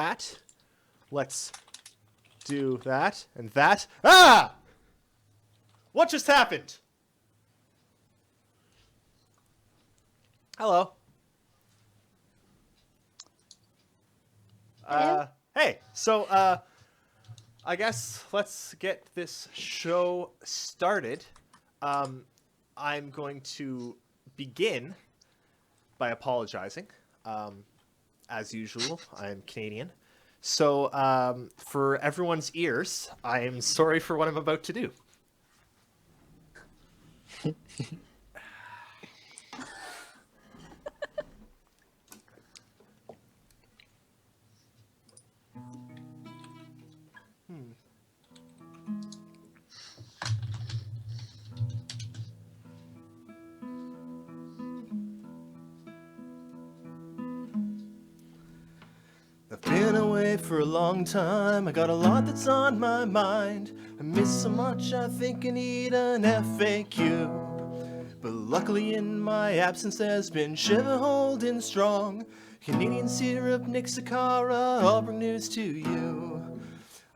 that. Let's do that and that. Ah! What just happened? Hello. Hey, so, I guess let's get this show started. I'm going to begin by apologizing. As usual, I'm Canadian. So, for everyone's ears, I'm sorry for what I'm about to do. I've been away for a long time. I got a lot that's on my mind. I miss so much, I think I need an FAQ. But luckily in my absence there's been Shiver holding strong. Canadian syrup, Nixakara, all bring news to you.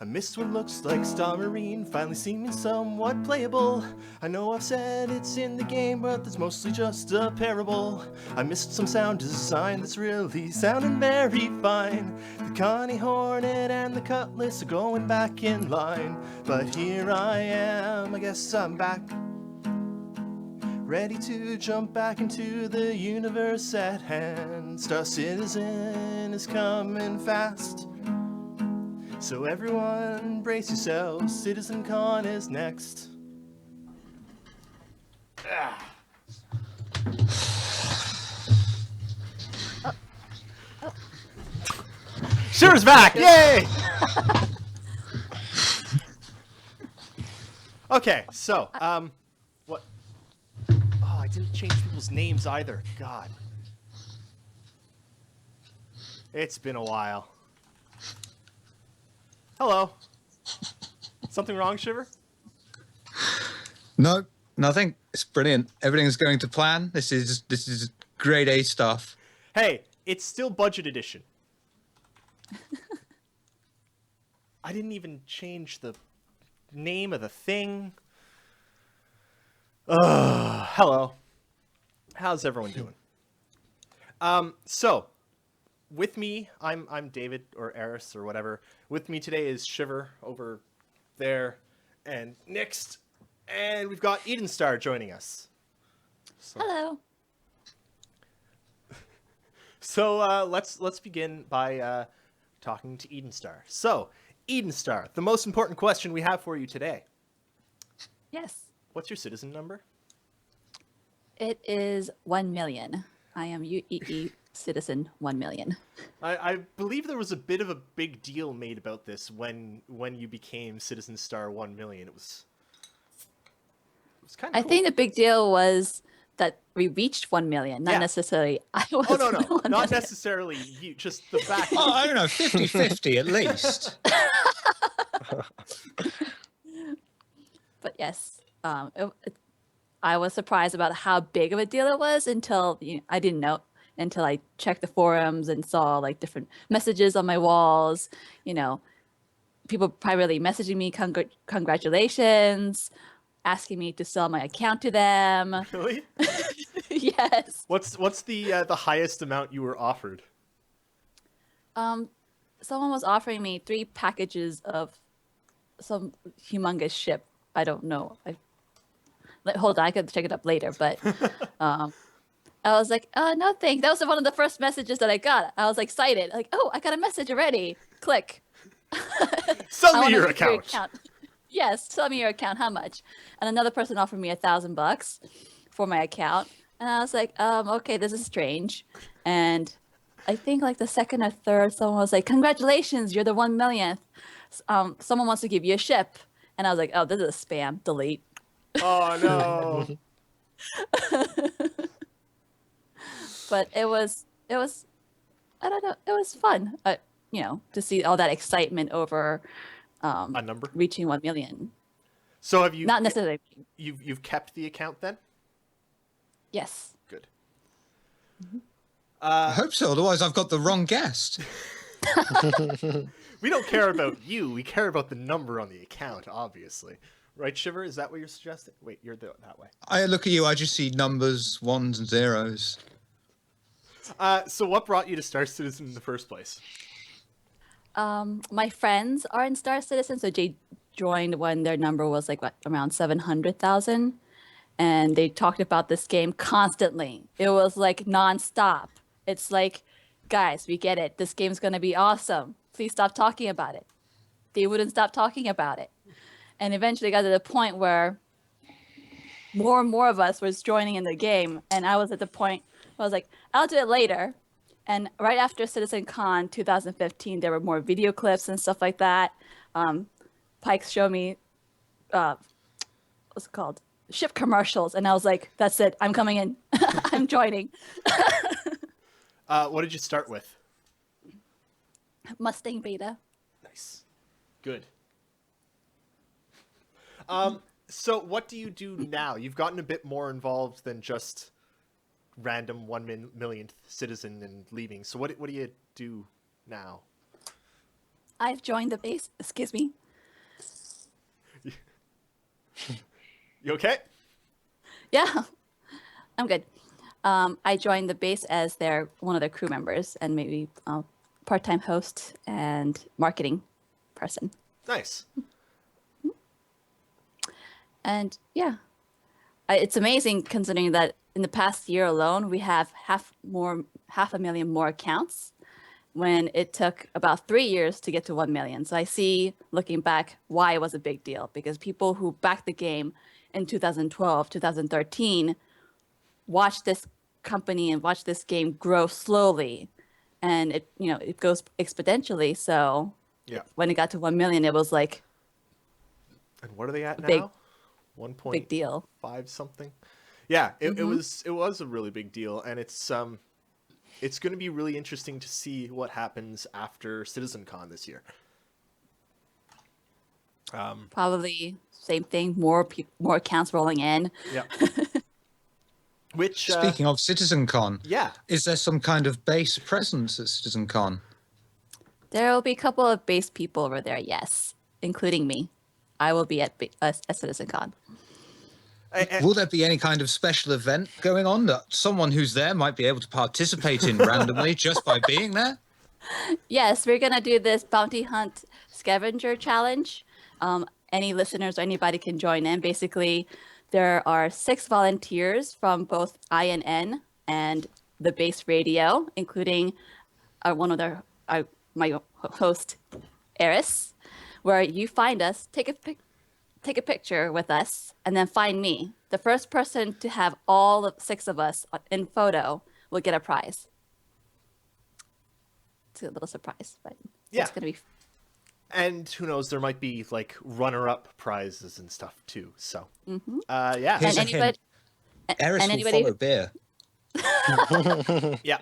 I missed what looks like Star Marine, finally seeming somewhat playable. I know I've said it's in the game, but it's mostly just a parable. I missed some sound design that's really sounding very fine. The Connie Hornet and the Cutlass are going back in line. But here I am, I guess I'm back. Ready to jump back into the universe at hand. Star Citizen is coming fast. So everyone brace yourselves, CitizenCon is next. Shiver's back! Yay! Okay, so, what? Oh, I didn't change people's names either. God. It's been a while. Hello. Something wrong, Shiver? No, nothing. It's brilliant. Everything's going to plan. This is grade A stuff. Hey, it's still budget edition. I didn't even change the name of the thing. Hello. How's everyone doing? So, with me, I'm David, or Erris, or whatever. With me today is Shiver over there, and NYXT, and we've got Edenstar joining us. So, Hello. So let's begin by talking to Edenstar. So, Edenstar, the most important question we have for you today. Yes. What's your citizen number? It is 1 million. I am UEE citizen 1 million. I believe there was a bit of a big deal made about this when you became Citizen Star 1 million. It was kind of I cool. think the big deal was that we reached 1 million, not Yeah. necessarily I was. Oh, no, 1 not million. necessarily you, just the fact. Oh, I don't know, 50-50 at least. But yes, I was surprised about how big of a deal it was until I didn't know until I checked the forums and saw like different messages on my walls. People privately messaging me congratulations, asking me to sell my account to them. Really? Yes. What's the highest amount you were offered? Someone was offering me 3 packages of some humongous ship. I don't know. Hold on, I could check it up later. But I was like, oh, no, thanks. That was one of the first messages that I got. I was excited. Like, oh, I got a message already. Click. Sell I me your wanna see account. Yes, sell me your account. How much? And another person offered me $1,000 for my account. And I was like, okay, this is strange. And I think like the second or third, someone was like, congratulations, you're the 1 millionth. Someone wants to give you a ship. And I was like, oh, this is a spam. Delete. Oh no. But it was I don't know, it was fun. To see all that excitement over A number? reaching 1 million. So have you Not necessarily. you've kept the account then? Yes. Good. I hope so, otherwise I've got the wrong guest. We don't care about you. We care about the number on the account, obviously. Right, Shiver? Is that what you're suggesting? Wait, you're that way. I look at you, I just see numbers, ones and zeros. So what brought you to Star Citizen in the first place? My friends are in Star Citizen, so they joined when their number was like what, around 700,000, and they talked about this game constantly. It was like nonstop. It's like, guys, we get it. This game's gonna be awesome. Please stop talking about it. They wouldn't stop talking about it, and eventually got to the point where more and more of us was joining in the game, and I was at the point where I was like, I'll do it later. And right after CitizenCon 2015, there were more video clips and stuff like that. Pike showed me, what's it called? Ship commercials. And I was like, that's it. I'm coming in. I'm joining. What did you start with? Mustang Beta. Nice. Good. So what do you do now? You've gotten a bit more involved than just random 1 millionth citizen and leaving. So what do you do now? I've joined the base. Excuse me. You okay? Yeah, I'm good. I joined the base as one of their crew members and maybe part-time host and marketing person. Nice. And yeah, it's amazing considering that in the past year alone, we have half a million more accounts when it took about 3 years to get to 1 million. So I see, looking back, why it was a big deal, because people who backed the game in 2012, 2013, watched this company and watched this game grow slowly, and it goes exponentially. So Yeah. when it got to 1 million, it was like And what are they at now? big- 1.5 big deal. something. Yeah, it was a really big deal, and it's going to be really interesting to see what happens after CitizenCon this year. Probably same thing. More accounts rolling in. Yeah. Which Speaking of CitizenCon, yeah, is there some kind of base presence at CitizenCon? There will be a couple of base people over there, yes, including me. I will be at CitizenCon. Will there be any kind of special event going on that someone who's there might be able to participate in randomly just by being there? Yes, we're gonna do this bounty hunt scavenger challenge. Any listeners or anybody can join in. Basically, there are 6 volunteers from both INN and the base radio, including my host, Erris, where you find us, take a picture with us, and then find me. The first person to have all 6 of us in photo will get a prize. It's a little surprise, but Yeah. it's gonna be. and who knows, there might be like runner-up prizes and stuff too. So Mm-hmm. yeah. Here's And a hint. Erris will anybody- follow beer. Yeah.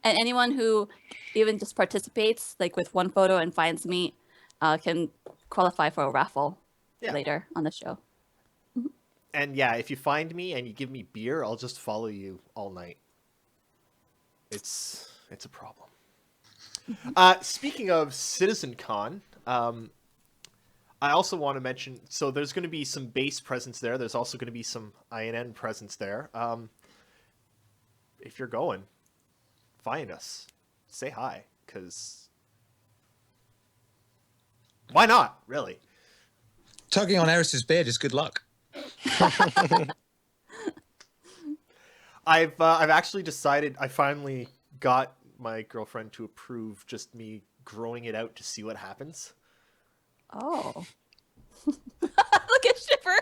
And anyone who even just participates, like with one photo and finds me, can qualify for a raffle Yeah. later on the show. And yeah, if you find me and you give me beer, I'll just follow you all night. It's a problem. Speaking of CitizenCon, I also want to mention, so there's going to be some base presence there. There's also going to be some INN presence there. If you're going, find us. Say hi, because why not, really? Tugging on Erris's beard is good luck. I've actually decided, I finally got my girlfriend to approve just me growing it out to see what happens. Oh. Look at Shiver.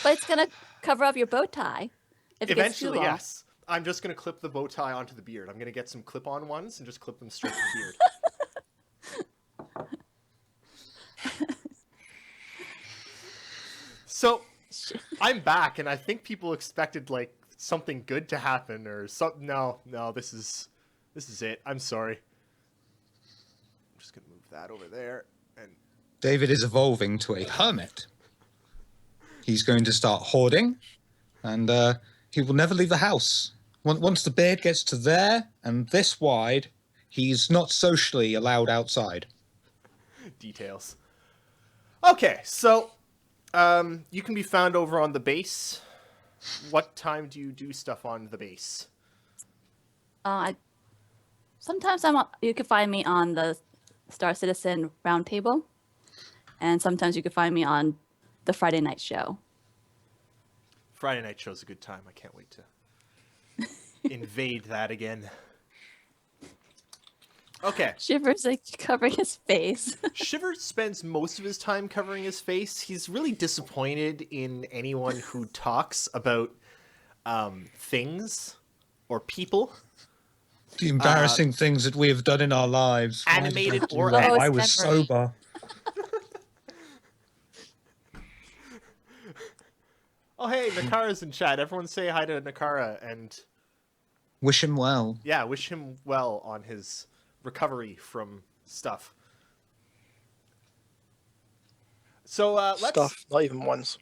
But it's gonna cover up your bow tie. If it gets too Eventually, long. yes. I'm just going to clip the bow tie onto the beard. I'm going to get some clip-on ones and just clip them straight to the beard. So, I'm back, and I think people expected like something good to happen or something. No, this is it. I'm sorry. I'm just going to move that over there and David is evolving to a hermit. He's going to start hoarding, and he will never leave the house Once the beard gets to there and this wide, he's not socially allowed outside. Details. Okay, so you can be found over on the base. What time do you do stuff on the base? Sometimes you can find me on the Star Citizen Roundtable, and sometimes you can find me on the Friday night show. Friday night show's a good time. I can't wait to invade that again. Okay. Shiver's like covering his face. Shiver spends most of his time covering his face. He's really disappointed in anyone who talks about things or people. The embarrassing things that we have done in our lives. Animated or I was sober. Oh, hey, Nakara's in chat. Everyone say hi to Nakara and... Wish him well. Yeah, wish him well on his recovery from stuff. So, let's... Stuff, not even once.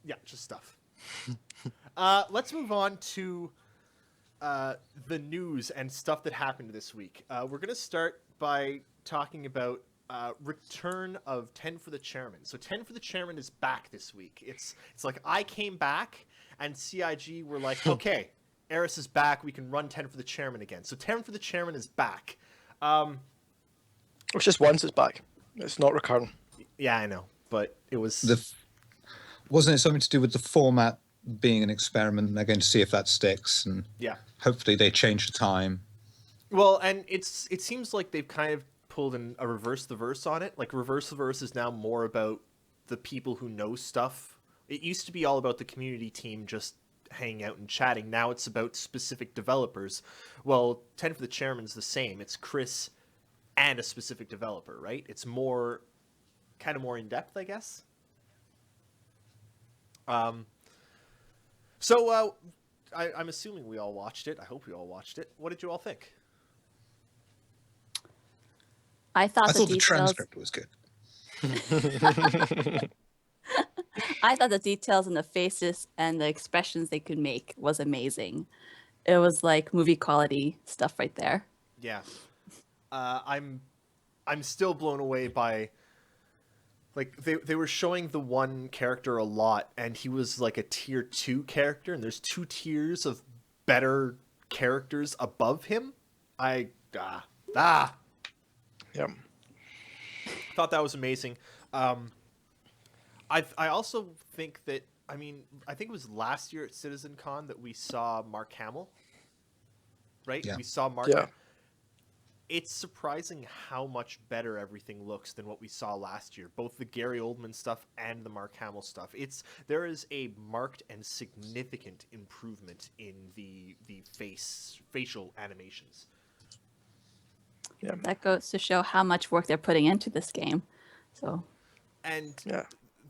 Yeah, just stuff. Let's move on to the news and stuff that happened this week. We're going to start by talking about return of 10 for the Chairman. So 10 for the Chairman is back this week. It's like I came back and CIG were like, okay, Erris is back. We can run 10 for the Chairman again. So 10 for the Chairman is back. It's just once it's back. It's not recurring. Yeah, I know, but it was... Wasn't it something to do with the format being an experiment, and they're going to see if that sticks, and yeah, hopefully they change the time. Well, and it seems like they've kind of pulled a reverse the verse on it. Like reverse the verse is now more about the people who know stuff. It used to be all about the community team just hanging out and chatting. Now it's about specific developers. Well, 10 for the Chairman's the same. It's Chris and a specific developer, right? It's more kind of more in depth, I guess. So I'm assuming we all watched it. I hope we all watched it. What did you all think? I thought the transcript was good. I thought the details and the faces and the expressions they could make was amazing. It was like movie quality stuff right there. Yeah. I'm still blown away by, like, they were showing the one character a lot, and he was like a tier 2 character, and there's 2 tiers of better characters above him. Yeah. Thought that was amazing. I also think that, I think it was last year at CitizenCon that we saw Mark Hamill, right? Yeah. We saw Mark. Yeah. It's surprising how much better everything looks than what we saw last year. Both the Gary Oldman stuff and the Mark Hamill stuff. There is a marked and significant improvement in the facial animations. Yeah. That goes to show how much work they're putting into this game. So, And Yeah.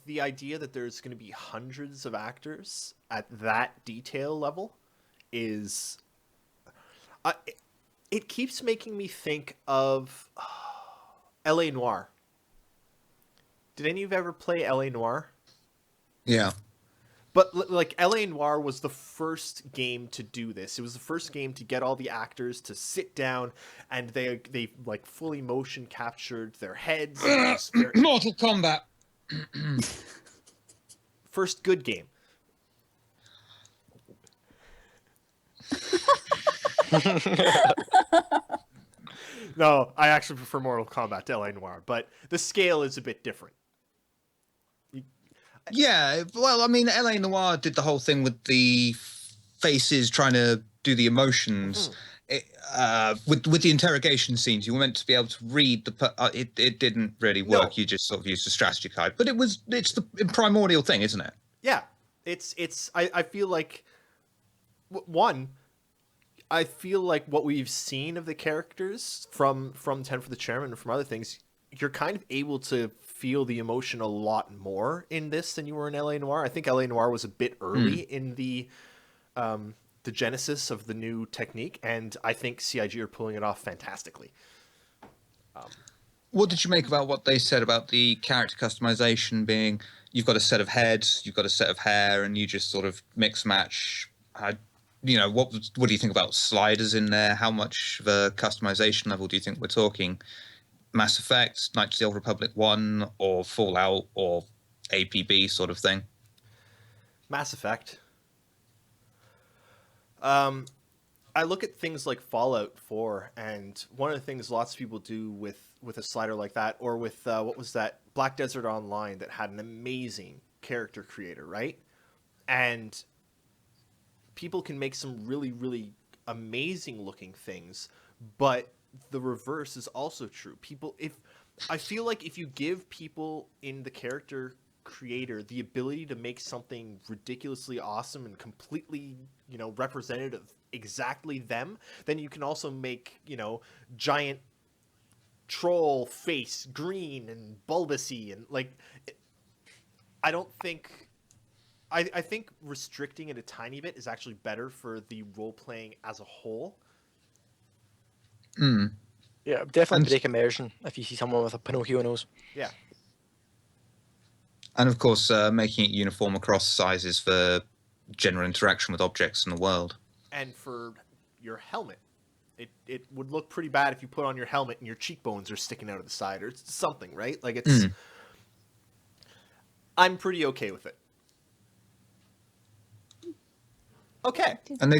the idea that there's going to be hundreds of actors at that detail level is... It keeps making me think of L.A. Noire. Did any of you ever play L.A. Noire? Yeah. But like L.A. Noire was the first game to do this. It was the first game to get all the actors to sit down, and they like fully motion captured their heads. Mortal Kombat. First good game. No, I actually prefer Mortal Kombat to L.A. Noire, but the scale is a bit different. Yeah, well, L.A. Noire did the whole thing with the faces trying to do the emotions. With the interrogation scenes, you were meant to be able to read it didn't really work. No. You just sort of used a strategy guide, but it's the primordial thing, isn't it? Yeah, I feel like I feel like what we've seen of the characters from 10 for the Chairman and from other things, you're kind of able to feel the emotion a lot more in this than you were in L.A. Noire. I think L.A. Noire was a bit early in the genesis of the new technique, and I think CIG are pulling it off fantastically. What did you make about what they said about the character customization being you've got a set of heads, you've got a set of hair, and you just sort of mix match? what do you think about sliders in there? How much of a customization level do you think we're talking? Mass Effect, Knights of the Old Republic 1, or Fallout, or APB sort of thing? Mass Effect. I look at things like Fallout 4, and one of the things lots of people do with a slider like that, or with what was that Black Desert Online that had an amazing character creator, right? And people can make some really, really amazing looking things, but the reverse is also true. I feel like if you give people in the character creator the ability to make something ridiculously awesome and completely, representative exactly them, then you can also make, giant troll face green and bulbousy and I don't think I think restricting it a tiny bit is actually better for the role playing as a whole. Yeah, definitely And- break immersion if you see someone with a Pinocchio nose. Yeah. And of course, making it uniform across sizes for general interaction with objects in the world. And for your helmet, it would look pretty bad if you put on your helmet and your cheekbones are sticking out of the side or something, right? I'm pretty okay with it. Okay. And they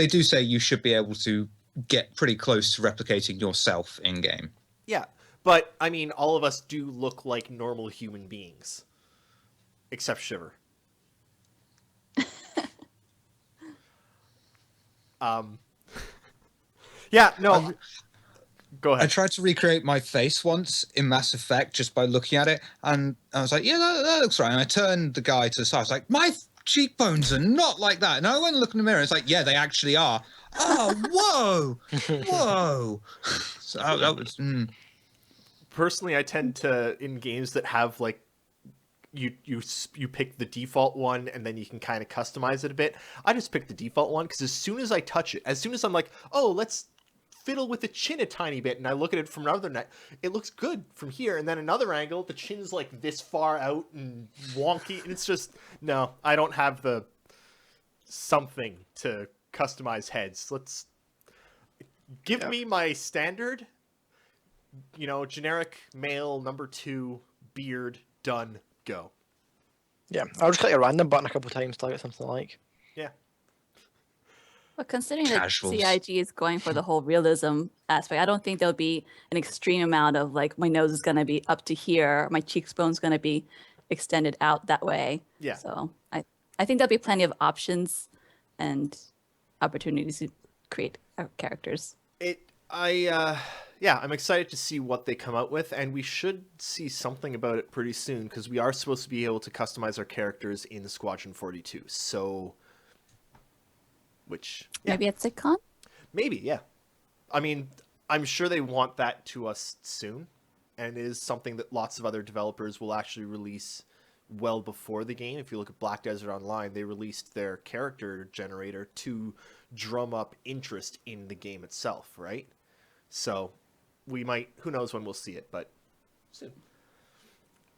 do say you should be able to get pretty close to replicating yourself in game. Yeah, but I mean, all of us do look like normal human beings, except Shiver. Yeah, no. Go I ahead. tried to recreate my face once in Mass Effect just by looking at it, and I was like, yeah, that looks right. And I turned the guy to the side. I was like, my cheekbones are not like that. And I went and looked in the mirror. And it's like, yeah, they actually are. Oh, whoa. So that was. Personally, I tend to, in games that have you pick the default one and then you can kind of customize it a bit. I just pick the default one because as soon as I touch it, as soon as I'm like, oh, let's fiddle with the chin a tiny bit, and I look at it from another neck, it looks good from here, and then another angle, the chin's like this far out and wonky, and it's just, no, I don't have the something to customize heads. Let's give me my standard, generic male number 2 beard, done, go. Yeah, I'll just click a random button a couple of times till I get something I like. Yeah. But considering that Casuals. CIG is going for the whole realism aspect, I don't think there'll be an extreme amount of my nose is going to be up to here, my cheekbone's going to be extended out that way. Yeah. So I think there'll be plenty of options and opportunities to create characters. I'm excited to see what they come out with, and we should see something about it pretty soon because we are supposed to be able to customize our characters in Squadron 42. So, Maybe at SitCon? maybe, yeah. I mean, I'm sure they want that to us soon, and it is something that lots of other developers will actually release well before the game. If you look at Black Desert Online, they released their character generator to drum up interest in the game itself, right? So we might, who knows when we'll see it, but soon.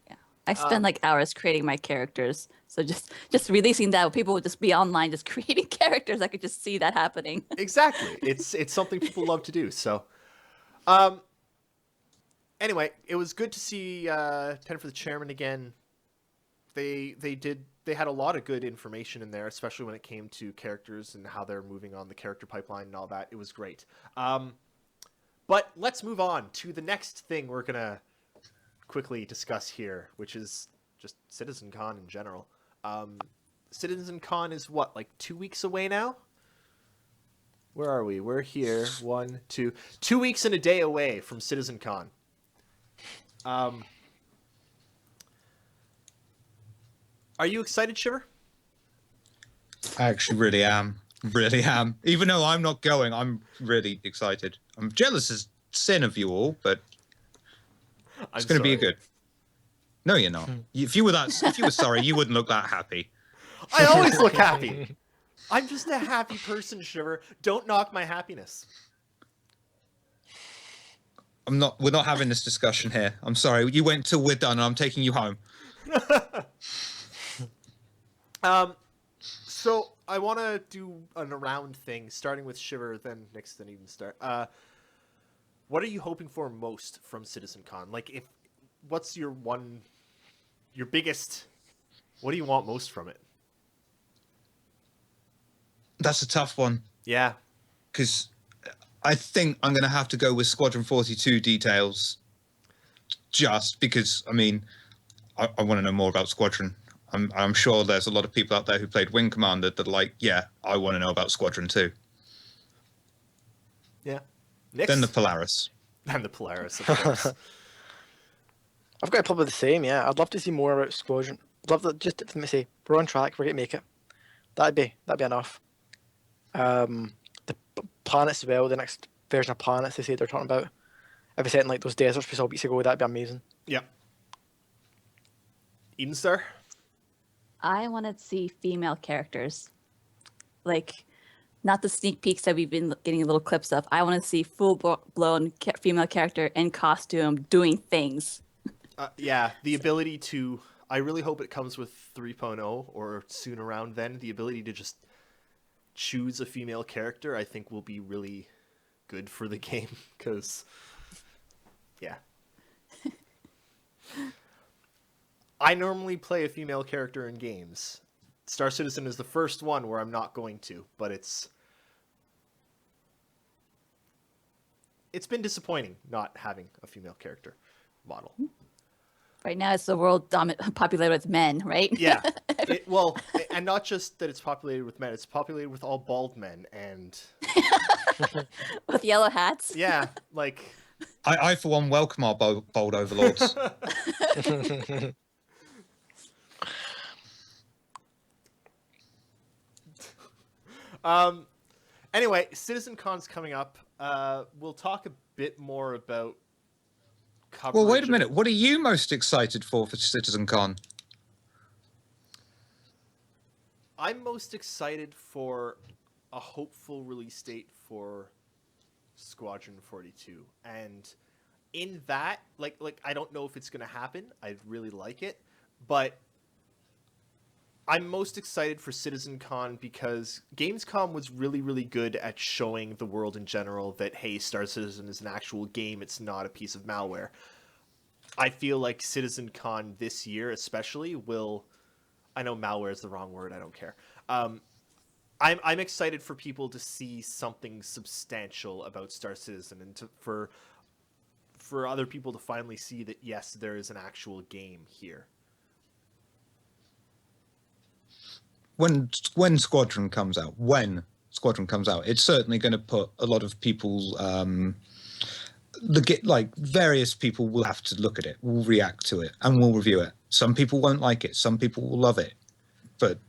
Yeah. I spend hours creating my characters. So just releasing that, people would just be online just creating characters. I could just see that happening. Exactly. It's something people love to do. So, anyway, it was good to see 10 for the Chairman again. They had a lot of good information in there, especially when it came to characters and how they're moving on the character pipeline and all that. It was great. But let's move on to the next thing we're gonna quickly discuss here, which is just CitizenCon in general. CitizenCon is what, 2 weeks away now? Where are we? We're here. 2 weeks and a day away from CitizenCon. Are you excited, Shiver? I actually really am. Really am. Even though I'm not going, I'm really excited. I'm jealous as sin of you all, but it's going to be a good. No, you're not. If you were sorry, you wouldn't look that happy. I always look happy. I'm just a happy person, Shiver. Don't knock my happiness. We're not having this discussion here. I'm sorry. You wait till we're done and I'm taking you home. So I want to do an around thing, starting with Shiver, then NYXT and Edenstar. What are you hoping for most from CitizenCon? Like, what's your biggest? What do you want most from it? That's a tough one. Yeah. Because I think I'm going to have to go with Squadron 42 details. Just because, I mean, I want to know more about Squadron. I'm sure there's a lot of people out there who played Wing Commander that are like, yeah, I want to know about Squadron too. Yeah. NYXT? Then the Polaris. And the Polaris, of course. I've got probably the same. Yeah, I'd love to see more about Squadron. I'd love to just let me say we're on track. We're gonna make it. That'd be enough. The planets as well. The next version of planets they say they're talking about. If we set in like those deserts we saw weeks ago, that'd be amazing. Yep. Edenstar? I want to see female characters, like not the sneak peeks that we've been getting little clips of. I want to see full-blown female character in costume doing things. Yeah, the ability to. I really hope it comes with 3.0 or soon around then. The ability to just choose a female character, I think, will be really good for the game. Because, yeah. I normally play a female character in games. Star Citizen is the first one where I'm not going to, but it's been disappointing not having a female character model. Right now, it's the world populated with men, right? Yeah. Well, and not just that it's populated with men, it's populated with all bald men and With yellow hats. yeah, like I for one welcome our bold overlords. Anyway, CitizenCon's coming up. We'll talk a bit more about coverage. Well, wait a minute. What are you most excited for CitizenCon? I'm most excited for a hopeful release date for Squadron 42. And in that, like I don't know if it's going to happen. I'd really like it, but I'm most excited for CitizenCon because Gamescom was really, really good at showing the world in general that, hey, Star Citizen is an actual game. It's not a piece of malware. I feel like CitizenCon this year especially will... I know malware is the wrong word. I don't care. I'm excited for people to see something substantial about Star Citizen and for other people to finally see that, yes, there is an actual game here. When Squadron comes out, it's certainly going to put a lot of people, various people will have to look at it, will react to it, and will review it. Some people won't like it, some people will love it, but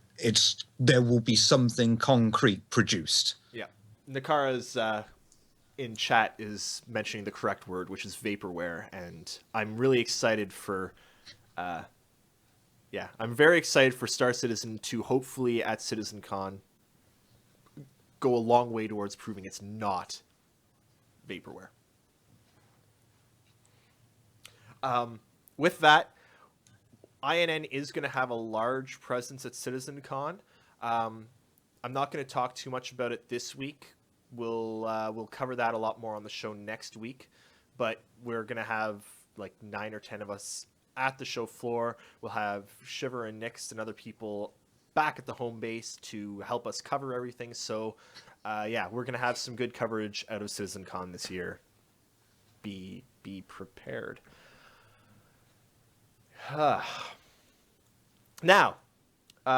there will be something concrete produced. Yeah. Nakara's in chat is mentioning the correct word, which is vaporware, and I'm really excited for... I'm very excited for Star Citizen to hopefully at CitizenCon go a long way towards proving it's not vaporware. With that, INN is going to have a large presence at CitizenCon. I'm not going to talk too much about it this week. We'll cover that a lot more on the show next week, but we're going to have like 9 or 10 of us at the show floor. We'll have Shiver and NYXT and other people back at the home base to help us cover everything. So, we're going to have some good coverage out of CitizenCon this year. Be prepared. Now, we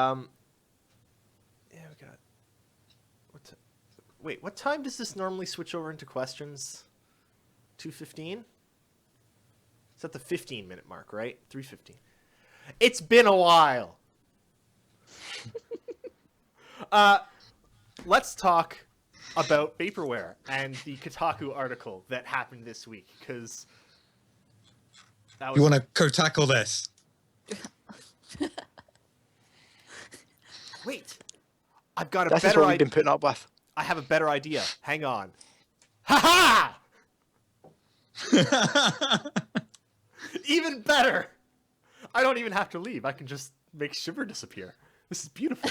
got... Wait, what time does this normally switch over into questions? 2:15? It's at the 15-minute mark, right? 3:15. It's been a while. Let's talk about vaporware and the Kotaku article that happened this week, because You want to co-tackle this? Wait, I've got a This is better what we've idea. been putting up with. I have a better idea. Hang on. Ha ha! Even better. I don't even have to leave. I can just make Shiver disappear. This is beautiful.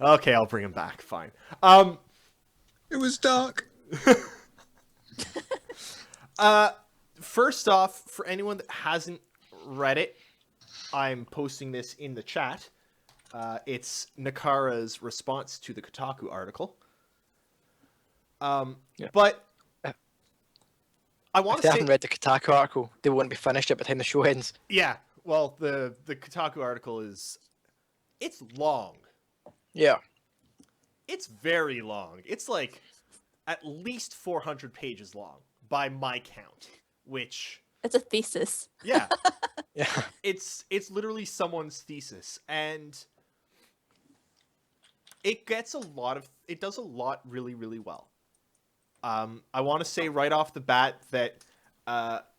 Okay, I'll bring him back. Fine. It was dark. First off, for anyone that hasn't read it, I'm posting this in the chat. It's Nakara's response to the Kotaku article. But I want If to they say, haven't read the Kotaku article, they won't be finished it by the time the show ends. yeah. Well, the Kotaku article it's long. Yeah. It's very long. It's like at least 400 pages long by my count, which It's a thesis. yeah, Yeah. it's literally someone's thesis, and it does a lot really, really well. I want to say right off the bat that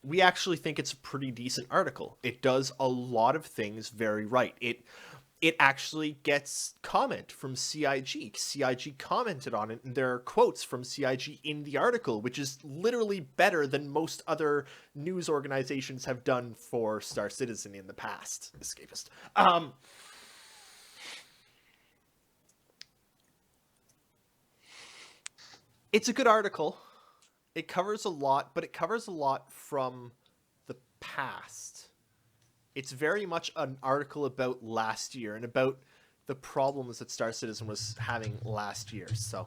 we actually think it's a pretty decent article. It does a lot of things very right. It actually gets comment from CIG. CIG commented on it, and there are quotes from CIG in the article, which is literally better than most other news organizations have done for Star Citizen in the past. Escapist. It's a good article. It covers a lot, but it covers a lot from the past. It's very much an article about last year and about the problems that Star Citizen was having last year. So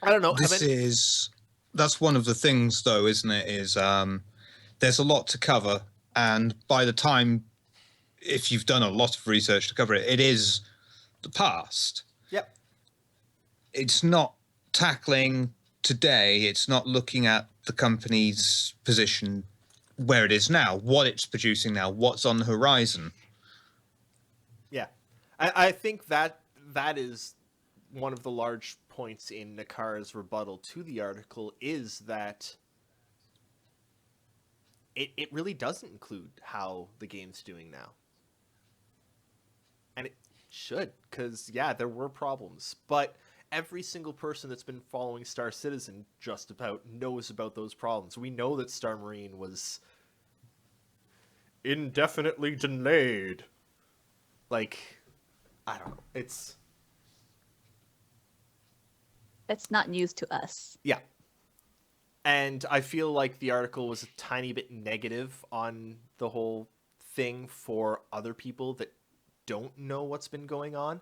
I don't know. That's one of the things, though, isn't it? There's a lot to cover, and by the time, if you've done a lot of research to cover it, it is the past. Yep. It's not tackling today. It's not looking at the company's position where it is now, what it's producing now, what's on the horizon. Yeah. I think that is one of the large points in Nakara's rebuttal to the article, is that it really doesn't include how the game's doing now. And it should, because, yeah, there were problems. But every single person that's been following Star Citizen just about knows about those problems. We know that Star Marine was indefinitely delayed. Like, I don't know. It's not news to us. yeah. And I feel like the article was a tiny bit negative on the whole thing for other people that don't know what's been going on.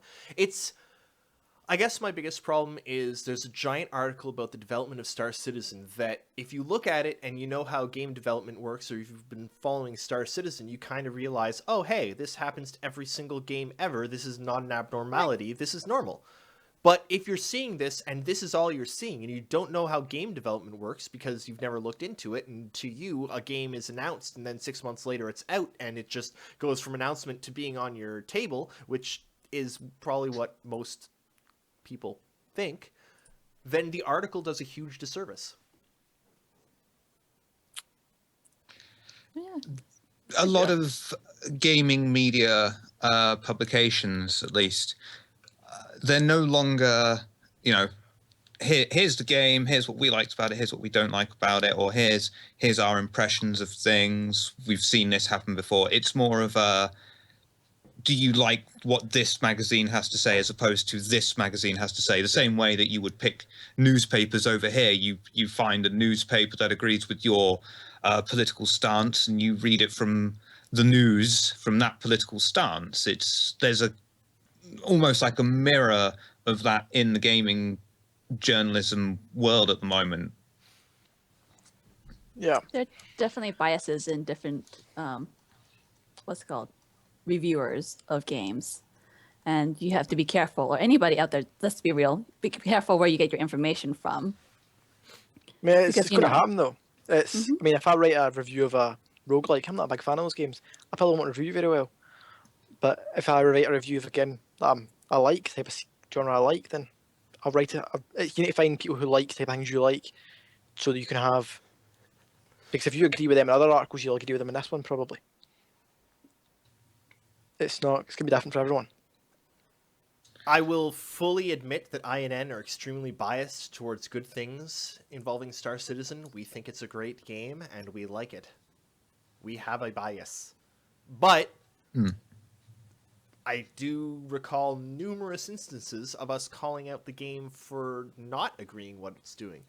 I guess my biggest problem is there's a giant article about the development of Star Citizen that if you look at it and you know how game development works, or if you've been following Star Citizen, you kind of realize, oh, hey, this happens to every single game ever. This is not an abnormality. This is normal. But if you're seeing this and this is all you're seeing and you don't know how game development works because you've never looked into it, and to you a game is announced and then 6 months later it's out and it just goes from announcement to being on your table, which is probably what most people think, then the article does a huge disservice. Yeah. A lot of gaming media publications, at least, they're no longer, here's the game, here's what we liked about it, here's what we don't like about it, or here's our impressions of things, we've seen this happen before. It's more of a, do you like what this magazine has to say as opposed to this magazine has to say? The same way that you would pick newspapers over here, you find a newspaper that agrees with your political stance and you read it from the news from that political stance. There's almost like a mirror of that in the gaming journalism world at the moment. Yeah. There are definitely biases in different, what's it called, reviewers of games. And you have to be careful, or anybody out there, let's be real, be careful where you get your information from. I mean, it's Because, going to happen, though. I mean, if I write a review of a roguelike, I'm not a big fan of those games. I probably won't review very well. But if I write a review of a game that I like, type of genre I like, then I'll write it. You need to find people who like type of things you like, so that you can have. Because if you agree with them in other articles, you'll agree with them in this one, probably. It's going to be different for everyone. I will fully admit that INN are extremely biased towards good things involving Star Citizen. We think it's a great game, and we like it. We have a bias. But Hmm. I do recall numerous instances of us calling out the game for not agreeing what it's doing.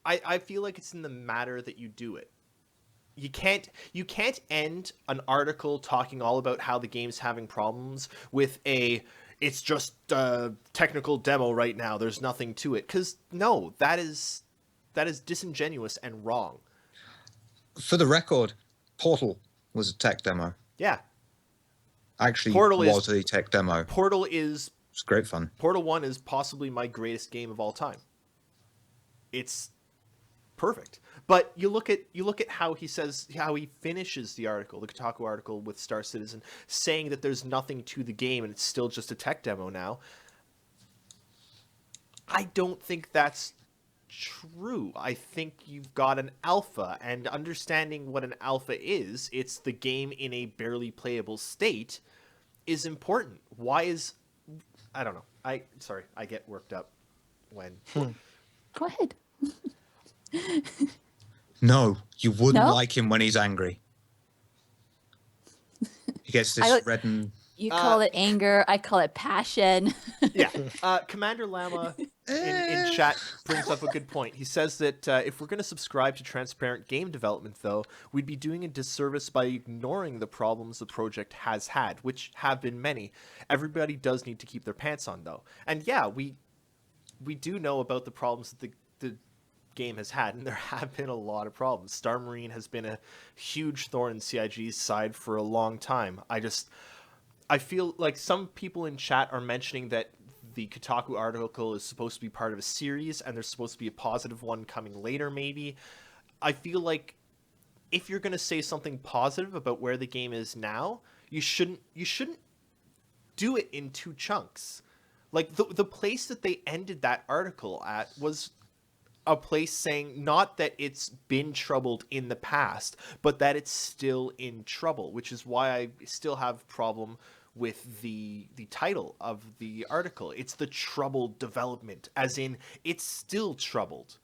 I feel like it's in the matter that you do it. You can't end an article talking all about how the game's having problems with it's just a technical demo right now, there's nothing to it. Because no, that is disingenuous and wrong. For the record, Portal was a tech demo. Yeah. Actually, Portal was a tech demo. Portal is It's great fun. Portal 1 is possibly my greatest game of all time. It's perfect. But you look at how he finishes the article, the Kotaku article with Star Citizen, saying that there's nothing to the game and it's still just a tech demo now. I don't think that's true. I think you've got an alpha, and understanding what an alpha is, it's the game in a barely playable state, is important. I don't know. I get worked up when Go ahead. No, you wouldn't No? like him when he's angry. He gets this red and... You call it anger. I call it passion. Yeah. Commander Lama in chat brings up a good point. He says that if we're going to subscribe to transparent game development, though, we'd be doing a disservice by ignoring the problems the project has had, which have been many. Everybody does need to keep their pants on, though. And yeah, we do know about the problems that the game has had, and there have been a lot of problems. Star Marine has been a huge thorn in CIG's side for a long time. I feel like some people in chat are mentioning that the Kotaku article is supposed to be part of a series and there's supposed to be a positive one coming later, maybe. I feel like if you're going to say something positive about where the game is now, you shouldn't do it in two chunks. Like the place that they ended that article at was a place saying not that it's been troubled in the past, but that it's still in trouble, which is why I still have problem with the title of the article. It's the troubled development, as in it's still troubled.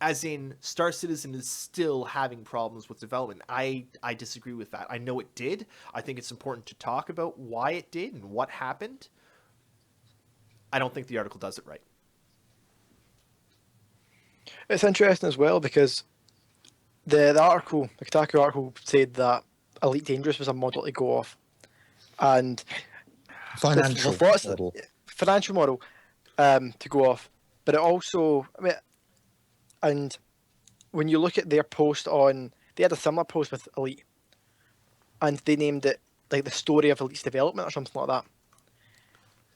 As in Star Citizen is still having problems with development. I disagree with that. I know it did. I think it's important to talk about why it did and what happened. I don't think the article does it right. It's interesting as well because the article, the Kotaku article, said that Elite Dangerous was a model to go off, and Financial model. financial model to go off. But it also, and when you look at their post they had a similar post with Elite, and they named it like the story of Elite's development or something like that.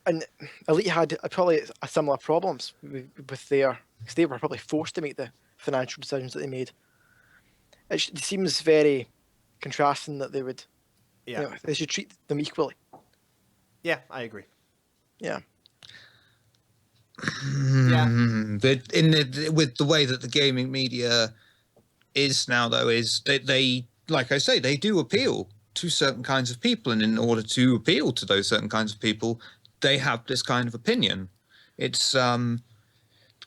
And Elite had probably a similar problems with their, because they were probably forced to make the financial decisions that they made. It seems very contrasting that they would, they should treat them equally. Yeah, I agree. Yeah. Yeah. But with the way that the gaming media is now, though, is they like I say, they do appeal to certain kinds of people, and in order to appeal to those certain kinds of people, they have this kind of opinion. It's gone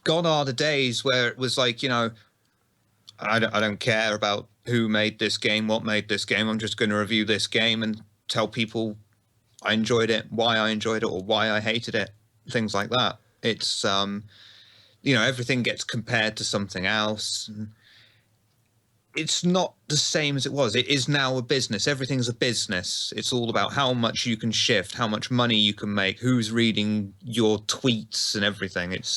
are the days where it was like, I don't care about who made this game, what made this game. I'm just going to review this game and tell people I enjoyed it, why I enjoyed it, or why I hated it, things like that. It's everything gets compared to something else. It's not the same as it was. It is now a business. Everything's a business. It's all about how much you can shift, how much money you can make, who's reading your tweets and everything. It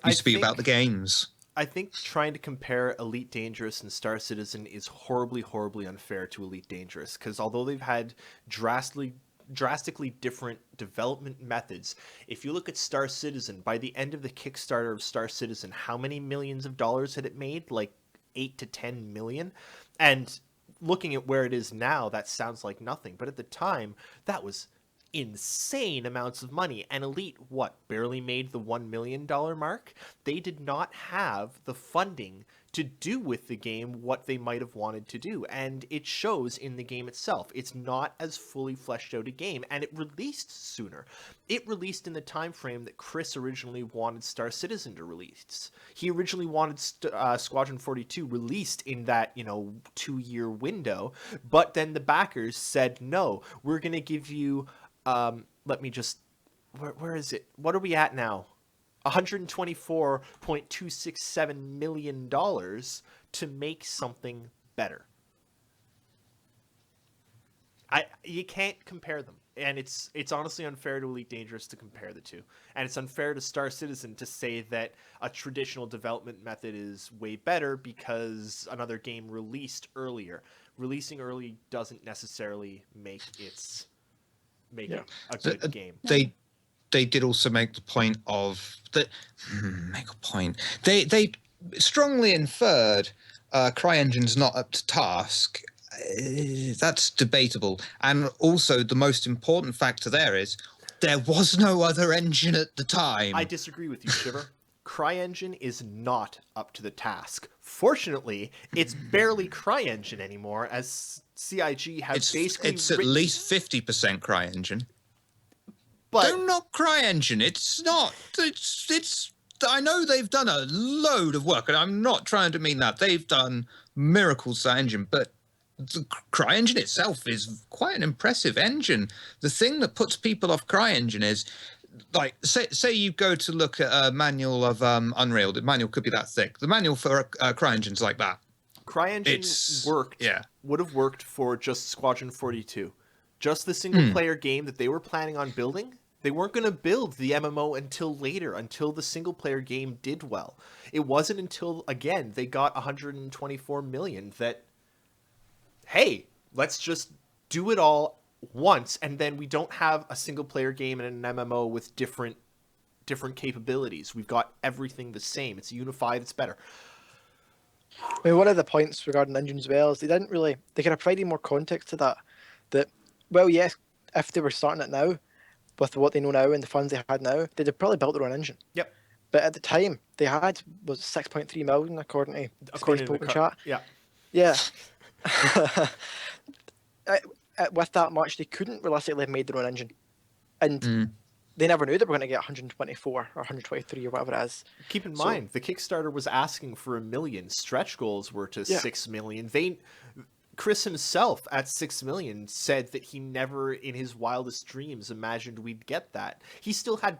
used to be about the games. I think trying to compare Elite Dangerous and Star Citizen is horribly, horribly unfair to Elite Dangerous, because although they've had drastically different development methods, if you look at Star Citizen, by the end of the Kickstarter of Star Citizen, how many millions of dollars had it made? Like 8 to 10 million. And looking at where it is now, that sounds like nothing. But at the time, that was insane amounts of money. And Elite, barely made the $1 million mark? They did not have the funding to do with the game what they might have wanted to do. And it shows in the game itself. It's not as fully fleshed out a game, and it released sooner. It released in the time frame that Chris originally wanted Star Citizen to release. He originally wanted Squadron 42 released in that, 2-year window, but then the backers said, no, we're going to give you, let me just, where is it? What are we at now? $124.267 million to make something better. You can't compare them. And it's honestly unfair to Elite Dangerous to compare the two. And it's unfair to Star Citizen to say that a traditional development method is way better because another game released earlier. Releasing early doesn't necessarily make it a good game. They did also make the point of that. Make a point. They strongly inferred CryEngine's not up to task. That's debatable. And also, the most important factor there is there was no other engine at the time. I disagree with you, Shiver. CryEngine is not up to the task. Fortunately, it's barely CryEngine anymore, as CIG has basically It's at least 50% CryEngine. But Don't knock CryEngine. It's not. It's. I know they've done a load of work, and I'm not trying to mean that. They've done miracles to that engine, but the CryEngine itself is quite an impressive engine. The thing that puts people off CryEngine is, like, say you go to look at a manual of Unreal. The manual could be that thick. The manual for CryEngine's like that. CryEngine would have worked for just Squadron 42. Just the single-player game that they were planning on building. They weren't going to build the MMO until later, until the single-player game did well. It wasn't until, again, they got 124 million that, hey, let's just do it all once, and then we don't have a single-player game and an MMO with different capabilities. We've got everything the same. It's unified. It's better. I mean, one of the points regarding engine as well is they could have provided more context to that. That, well, yes, if they were starting it now, with what they know now and the funds they had now, they'd have probably built their own engine. Yep. But at the time, they had, was 6.3 million, according to the chat. Yeah. Yeah. With that much, they couldn't realistically have made their own engine. And they never knew they were going to get 124 or 123 or whatever it is. Keep in mind, the Kickstarter was asking for 1 million. Stretch goals were to 6 million. Chris himself at 6 million said that he never in his wildest dreams imagined we'd get that. He still had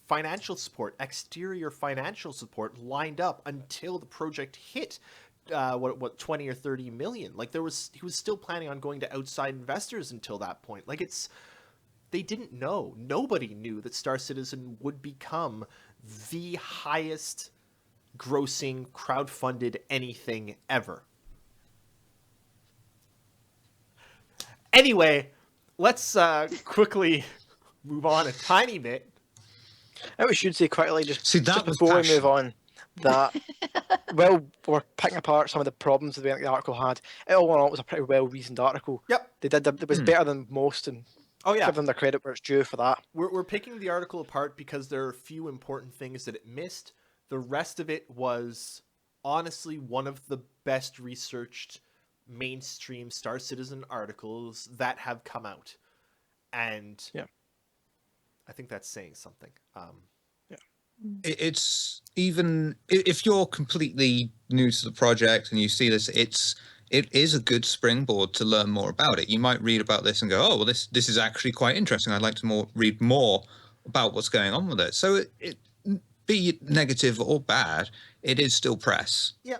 financial support, exterior financial support lined up until the project hit 20 or 30 million. Like he was still planning on going to outside investors until that point. Like they didn't know. Nobody knew that Star Citizen would become the highest grossing crowdfunded anything ever. Anyway, let's quickly move on a tiny bit. And we should say quickly, just was before we move passion. on, that, well, we're picking apart some of the problems that the article had. It all in all, it was a pretty well-reasoned article. Yep. It was better than most, and give them their credit where it's due for that. We're picking the article apart because there are a few important things that it missed. The rest of it was honestly one of the best researched mainstream Star Citizen articles that have come out, and I think that's saying something. It's even if you're completely new to the project and you see this, it is a good springboard to learn more about it. You might read about this and go, oh well, this is actually quite interesting. I'd like to read more about what's going on with it. So it be it negative or bad, it is still press. Yeah.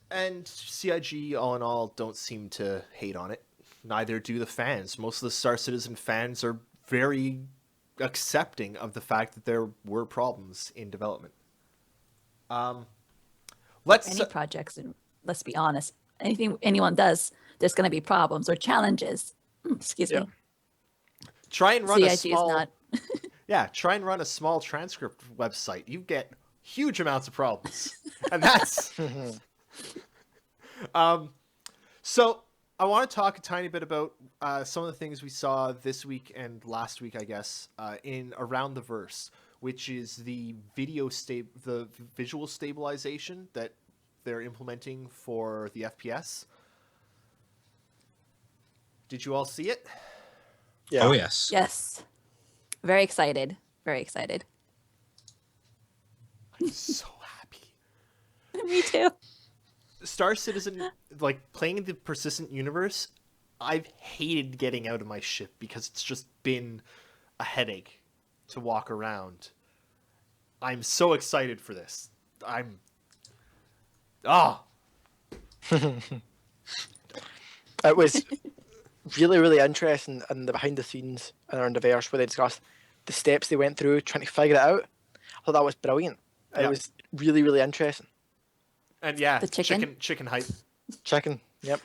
And CIG, all in all, don't seem to hate on it. Neither do the fans. Most of the Star Citizen fans are very accepting of the fact that there were problems in development. Any projects, and let's be honest, anything anyone does, there's going to be problems or challenges. Excuse me. Try and run CIG a small. is not. Try and run a small transcript website. You get huge amounts of problems, and that's. So I want to talk a tiny bit about some of the things we saw this week and last week, I guess, in Around the Verse, which is the the visual stabilization that they're implementing for the FPS. Did you all see it? Yeah. Oh yes. Yes. Very excited. Very excited. I'm so happy. Me too. Star Citizen, like playing the persistent universe, I've hated getting out of my ship because it's just been a headache to walk around. I'm so excited for this. It was really, really interesting in the behind the scenes and around the verse where they discussed the steps they went through trying to figure it out. I thought that was brilliant. Yeah. It was really, really interesting. And yeah, The chicken? chicken hype. Chicken. Yep.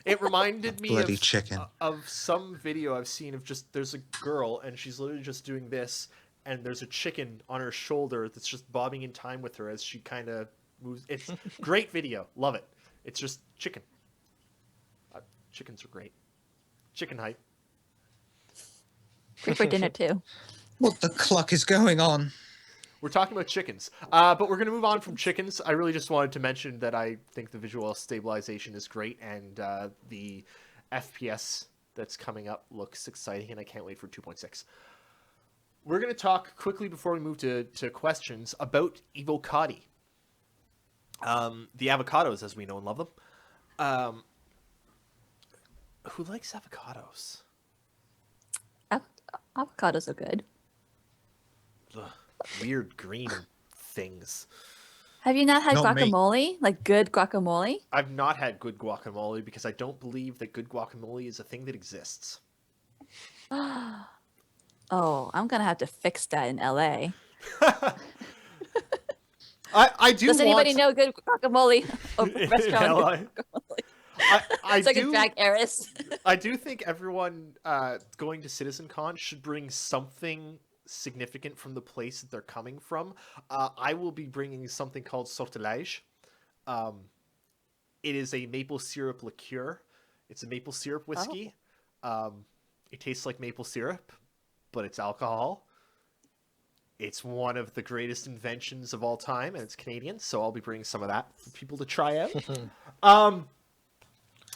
It reminded me Bloody of chicken. Of some video I've seen of just there's a girl and she's literally just doing this, and there's a chicken on her shoulder that's just bobbing in time with her as she kind of moves. It's great video, love it. It's just chicken. Chickens are great. Chicken hype. Great for dinner too. What the cluck is going on? We're talking about chickens, but we're going to move on from chickens. I really just wanted to mention that I think the visual stabilization is great, and the FPS that's coming up looks exciting, and I can't wait for 2.6. We're going to talk quickly before we move to questions about Evocati. The avocados, as we know and love them. Who likes avocados? Avocados are good. Ugh, weird green things. Have you not had Not me. guacamole? Like good guacamole? I've not had good guacamole because I don't believe that good guacamole is a thing that exists. Oh, I'm gonna have to fix that in LA. I do. Does anybody want... know good guacamole? A In restaurant LA? with guacamole? I So I can do. drag Erris. I do think everyone going to CitizenCon should bring something significant from the place that they're coming from. I will be bringing something called sortilège. It is a maple syrup liqueur. It's a maple syrup whiskey. It tastes like maple syrup, but it's alcohol. It's one of the greatest inventions of all time, and it's Canadian, so I'll be bringing some of that for people to try out.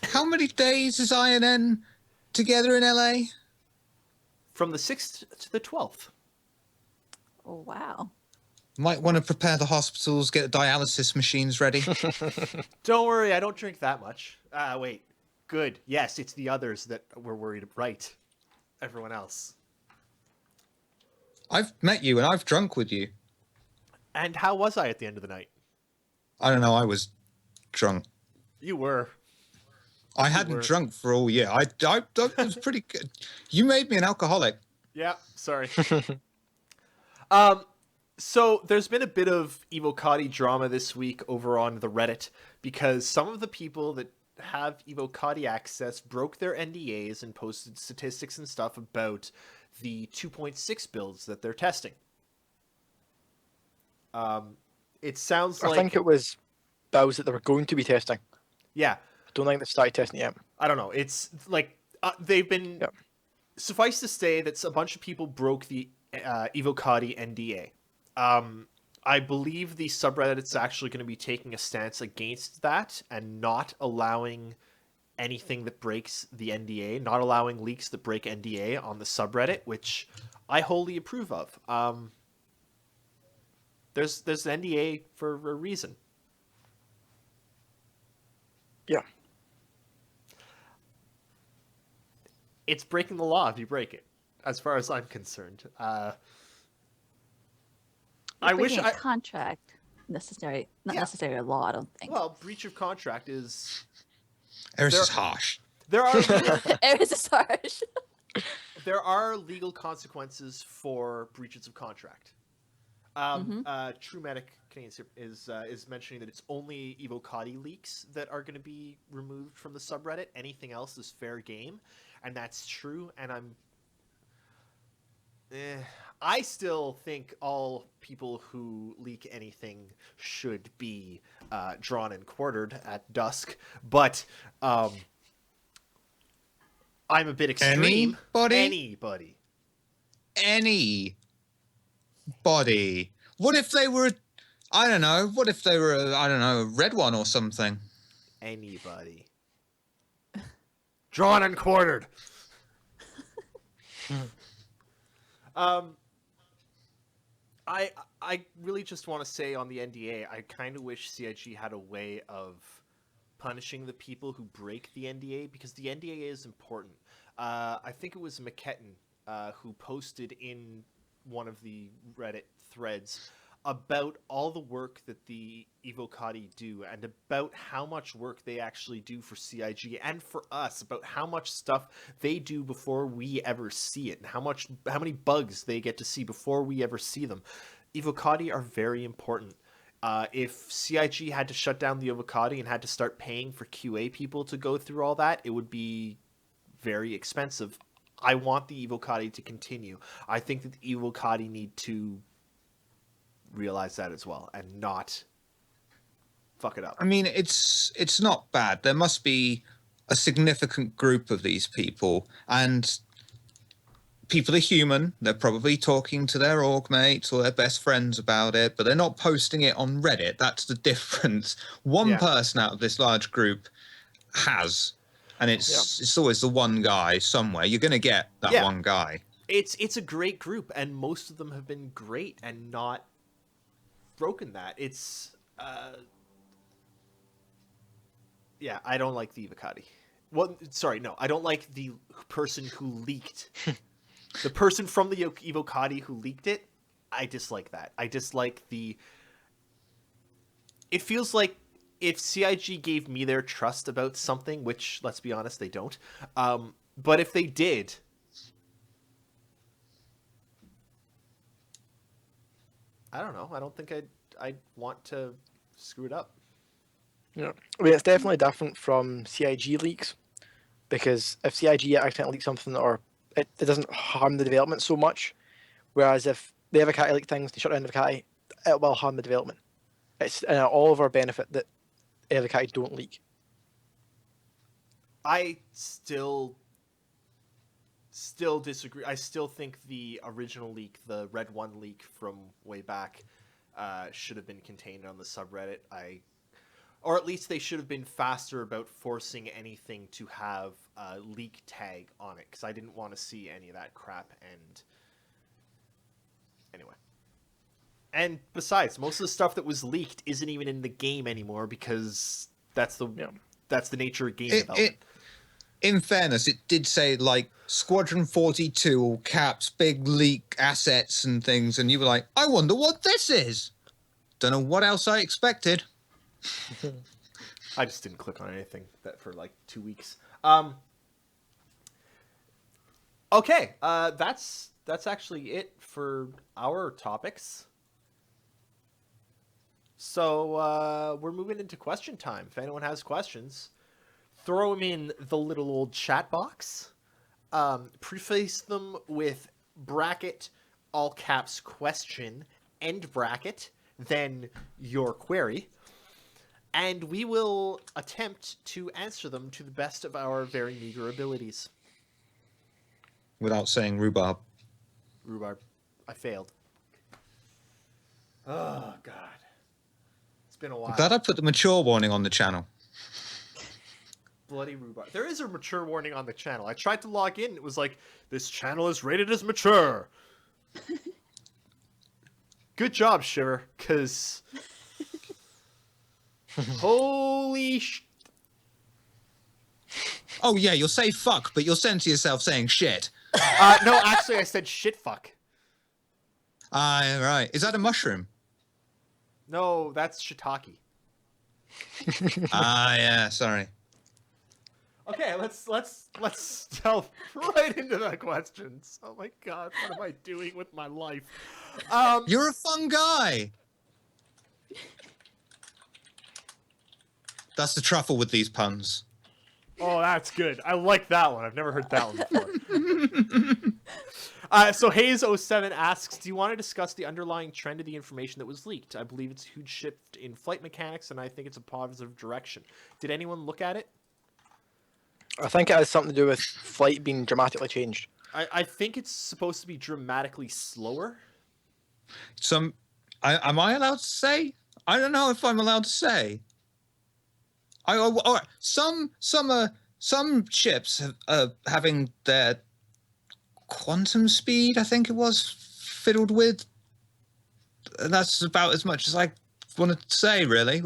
How many days is INN together in LA? From the 6th to the 12th. Oh wow. Might want to prepare the hospitals, get the dialysis machines ready. Don't worry, I don't drink that much. Wait. Good. Yes, it's the others that we're worried. Right. Everyone else. I've met you and I've drunk with you. And how was I at the end of the night? I don't know, I was drunk. You were. I hadn't were. drunk for all year. I was pretty good. You made me an alcoholic. Yeah, sorry. So there's been a bit of Evocati drama this week over on the Reddit because some of the people that have Evocati access broke their NDAs and posted statistics and stuff about the 2.6 builds that they're testing. It sounds like... I think it was builds that they were going to be testing. Yeah. I don't think they started testing yet. I don't know. It's like they've been... Yep. Suffice to say that a bunch of people broke the Evocati NDA. I believe the subreddit's actually going to be taking a stance against that and not allowing anything that breaks the NDA, not allowing leaks that break NDA on the subreddit, which I wholly approve of. There's an NDA for a reason. Yeah. It's breaking the law if you break it, as far as I'm concerned. I wish a contract necessary, not necessarily a law. I don't think. Well, breach of contract is. Erris There- is harsh. There are legal, Erris is harsh. there are legal consequences for breaches of contract. True Medic Canadian is mentioning that it's only Evocati leaks that are going to be removed from the subreddit. Anything else is fair game, and that's true. And I still think all people who leak anything should be drawn and quartered at dusk. But I'm a bit extreme. Anybody? Anybody. What if they were, I don't know, a red one or something? Anybody. Drawn and quartered. I really just want to say on the NDA, I kind of wish CIG had a way of punishing the people who break the NDA, because the NDA is important. I think it was McKetton who posted in one of the Reddit threads about all the work that the Evocati do, and about how much work they actually do for CIG and for us, about how much stuff they do before we ever see it, and how many bugs they get to see before we ever see them. Evocati are very important. If CIG had to shut down the Evocati and had to start paying for QA people to go through all that, it would be very expensive. I want the Evocati to continue. I think that the Evocati need to realize that as well and not fuck it up. I mean, it's not bad. There must be a significant group of these people, and people are human. They're probably talking to their org mates or their best friends about it, but they're not posting it on Reddit. That's the difference. One person out of this large group has, and it's always the one guy somewhere. You're going to get that one guy. It's a great group, and most of them have been great and not broken that. It's I don't like the Evocati. Well, sorry, no, I don't like the person who leaked. The person from the Evocati who leaked it, I dislike that. I dislike the... It feels like if CIG gave me their trust about something, which, let's be honest, they don't, but if they did... I don't know. I don't think I'd want to screw it up. Yeah, I mean, it's definitely different from CIG leaks, because if CIG accidentally leaks something, or it doesn't harm the development so much, whereas if the Evocati leak things, they shut down the Evocati, it will harm the development. It's in all of our benefit that Evocati don't leak. I still disagree. I still think the original leak, the Red 1 leak from way back, should have been contained on the subreddit. Or at least they should have been faster about forcing anything to have a leak tag on it, because I didn't want to see any of that crap. And anyway. And besides, most of the stuff that was leaked isn't even in the game anymore, because that's the nature of game development. In fairness, it did say, like, Squadron 42, all caps, big leak assets and things, and you were like, I wonder what this is. Don't know what else I expected. I just didn't click on anything that for like 2 weeks. Okay, that's actually it for our topics. So we're moving into question time. If anyone has questions, throw them in the little old chat box. Preface them with bracket, all caps, question, end bracket, then your query. And we will attempt to answer them to the best of our very meager abilities. Without saying rhubarb. Rhubarb. I failed. Oh, God. It's been a while. I'm glad I put the mature warning on the channel. Bloody rhubarb. There is a mature warning on the channel. I tried to log in. It was like, this channel is rated as mature. Good job, Shiver, because... Holy Oh, yeah, you'll say fuck, but you'll censor yourself saying shit. No, actually, I said shit fuck. Right. Is that a mushroom? No, that's shiitake. Yeah, sorry. Okay, let's delve right into the questions. Oh my god, what am I doing with my life? You're a fun guy. That's the truffle with these puns. Oh, that's good. I like that one. I've never heard that one before. So Hayes07 asks, do you want to discuss the underlying trend of the information that was leaked? I believe it's a huge shift in flight mechanics, and I think it's a positive direction. Did anyone look at it? I think it has something to do with flight being dramatically changed. I think it's supposed to be dramatically slower. Am I allowed to say? I don't know if I'm allowed to say. All right. Some ships having their quantum speed, I think it was, fiddled with. And that's about as much as I want to say, really.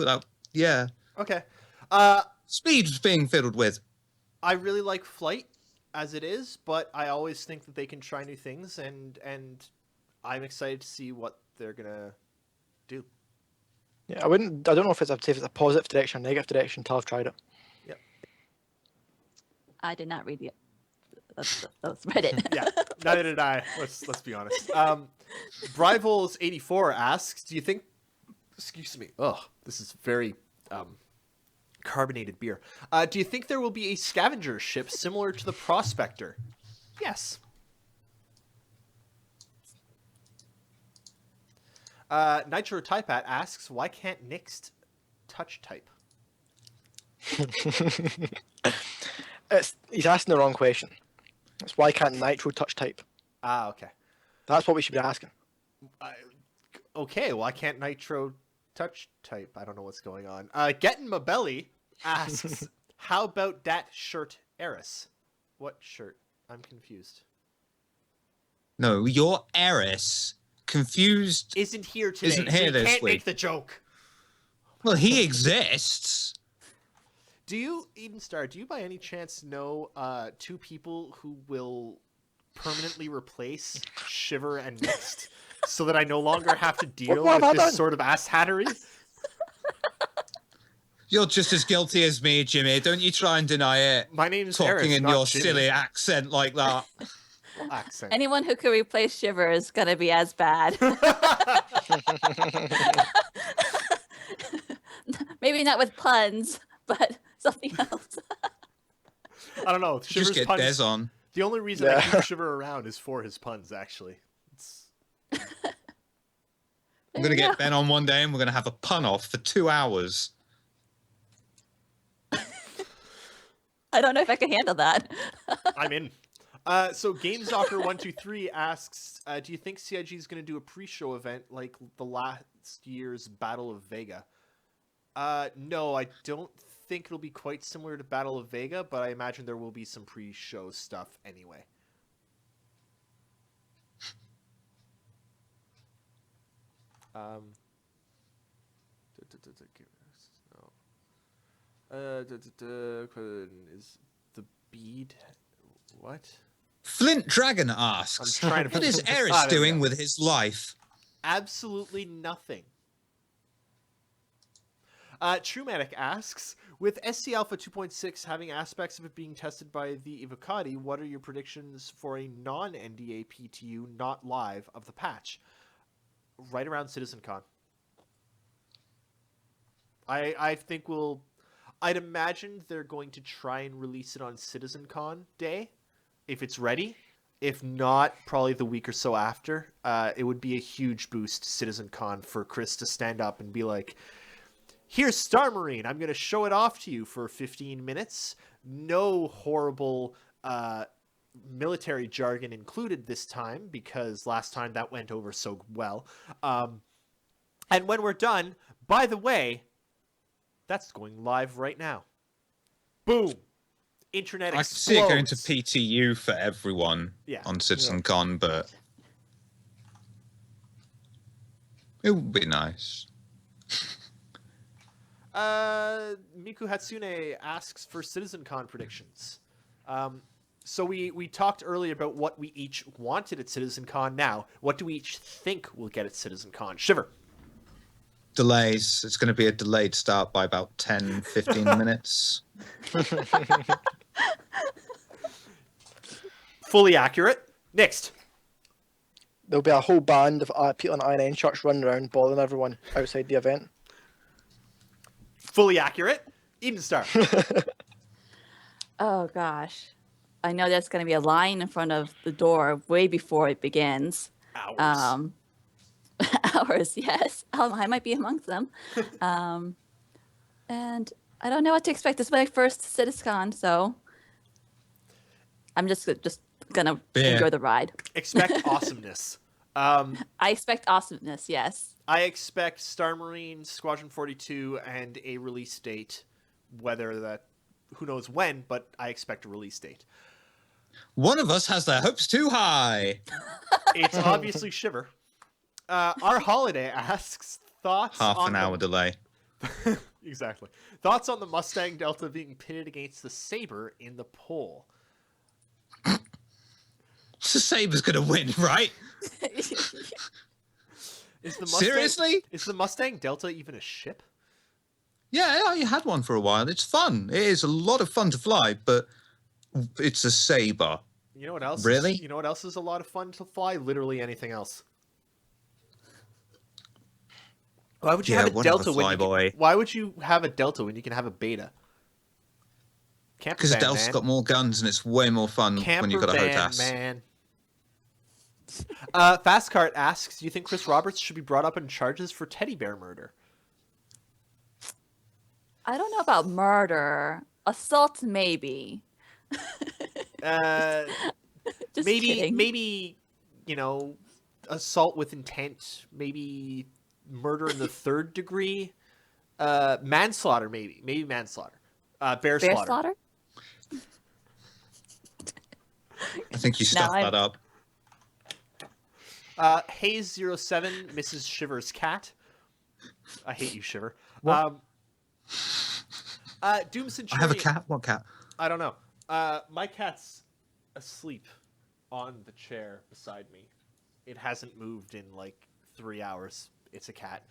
Okay. Speed's being fiddled with. I really like flight as it is, but I always think that they can try new things, and I'm excited to see what they're gonna do. Yeah, I don't know if it's a positive direction or negative direction until I've tried it. Yep. I did not read it. That's Reddit. Yeah, neither did I. Let's be honest. Brivols84 asks, do you think? Excuse me. Oh, this is very carbonated beer. Do you think there will be a scavenger ship similar to the Prospector? Yes. Nitro Typat asks, why can't NYXT touch type? He's asking the wrong question. It's why can't Nitro touch type? Ah, okay. That's what we should be asking. Okay, why can't Nitro touch type? I don't know what's going on. Getting My Belly asks, how about that shirt, Erris? What shirt? I'm confused. No, your Erris. Confused. Isn't here today. Isn't here so you this can't week. make the joke. Well, he exists. Do you, Edenstar, do you by any chance know two people who will permanently replace Shiver and NYXT so that I no longer have to deal What have with I this done? sort of asshattery? You're just as guilty as me, Jimmy. Don't you try and deny it. My name's Talking Erris, in not your Jimmy. silly accent like that. Accent. Anyone who could replace Shiver is gonna be as bad. Maybe not with puns, but something else. I don't know. Just Shiver's get puns. Des on. The only reason I keep Shiver around is for his puns, actually. It's... I'm There going to you get go. Ben on one day and we're going to have a pun off for 2 hours. I don't know if I can handle that. I'm in. So GameStalker123 asks, do you think CIG is going to do a pre-show event like the last year's Battle of Vega? No, I don't think it'll be quite similar to Battle of Vega, but I imagine there will be some pre-show stuff anyway. Is the bead what? Flint Dragon asks, I'm trying to what is there we Erris doing go. with his life? Absolutely nothing. Truematic asks, with SC Alpha 2.6 having aspects of it being tested by the Evocati, what are your predictions for a non-NDA PTU not live of the patch? Right around CitizenCon. I think I'd imagine they're going to try and release it on CitizenCon day, if it's ready. If not, probably the week or so after. It would be a huge boost to CitizenCon for Chris to stand up and be like, here's Star Marine. I'm going to show it off to you for 15 minutes. No horrible military jargon included this time, because last time that went over so well. And when we're done, by the way, that's going live right now. Boom. Internet I explodes. see it going to PTU for everyone on CitizenCon, but it would be nice. Miku Hatsune asks for CitizenCon predictions. So we talked earlier about what we each wanted at CitizenCon. Now, what do we each think we'll get at CitizenCon? Shiver. Delays. It's going to be a delayed start by about 10, 15 minutes. Fully accurate. Next. There'll be a whole band of people in INN shirts running around bothering everyone outside the event. Fully accurate. Edenstar. Oh gosh, I know there's going to be a line in front of the door way before it begins. Hours. Hours, yes. I might be amongst them. And I don't know what to expect. This is my first CitizenCon, so I'm just gonna Beer. enjoy the ride. Expect awesomeness. I expect awesomeness. Yes. I expect Star Marine Squadron 42 and a release date, who knows when, but I expect a release date. One of us has their hopes too high. It's obviously Shiver. Our Holiday asks thoughts Half on an hour delay. Exactly. Thoughts on the Mustang Delta being pitted against the Sabre in the poll. The Saber's gonna win, right? Is the Mustang, Seriously? Is the Mustang Delta even a ship? Yeah, I had one for a while. It's fun. It is a lot of fun to fly, but it's a Saber. You know what else? Really? You know what else is a lot of fun to fly? Literally anything else. Why would you have a Delta why would you have a Delta when you can have a Beta? Because Delta's got more guns and it's way more fun when you've got a HOTAS. Man. Fastcart asks, do you think Chris Roberts should be brought up in charges for teddy bear murder? I don't know about murder. Assault, maybe. Just kidding. Maybe, assault with intent. Maybe murder in the third degree. Manslaughter, maybe. Maybe manslaughter. Bear slaughter. I think you stuffed that up. Hayes07, Mrs. Shiver's cat. I hate you, Shiver. Doom Centurion. I have a cat? What cat? I don't know. My cat's asleep on the chair beside me. It hasn't moved in like 3 hours. It's a cat.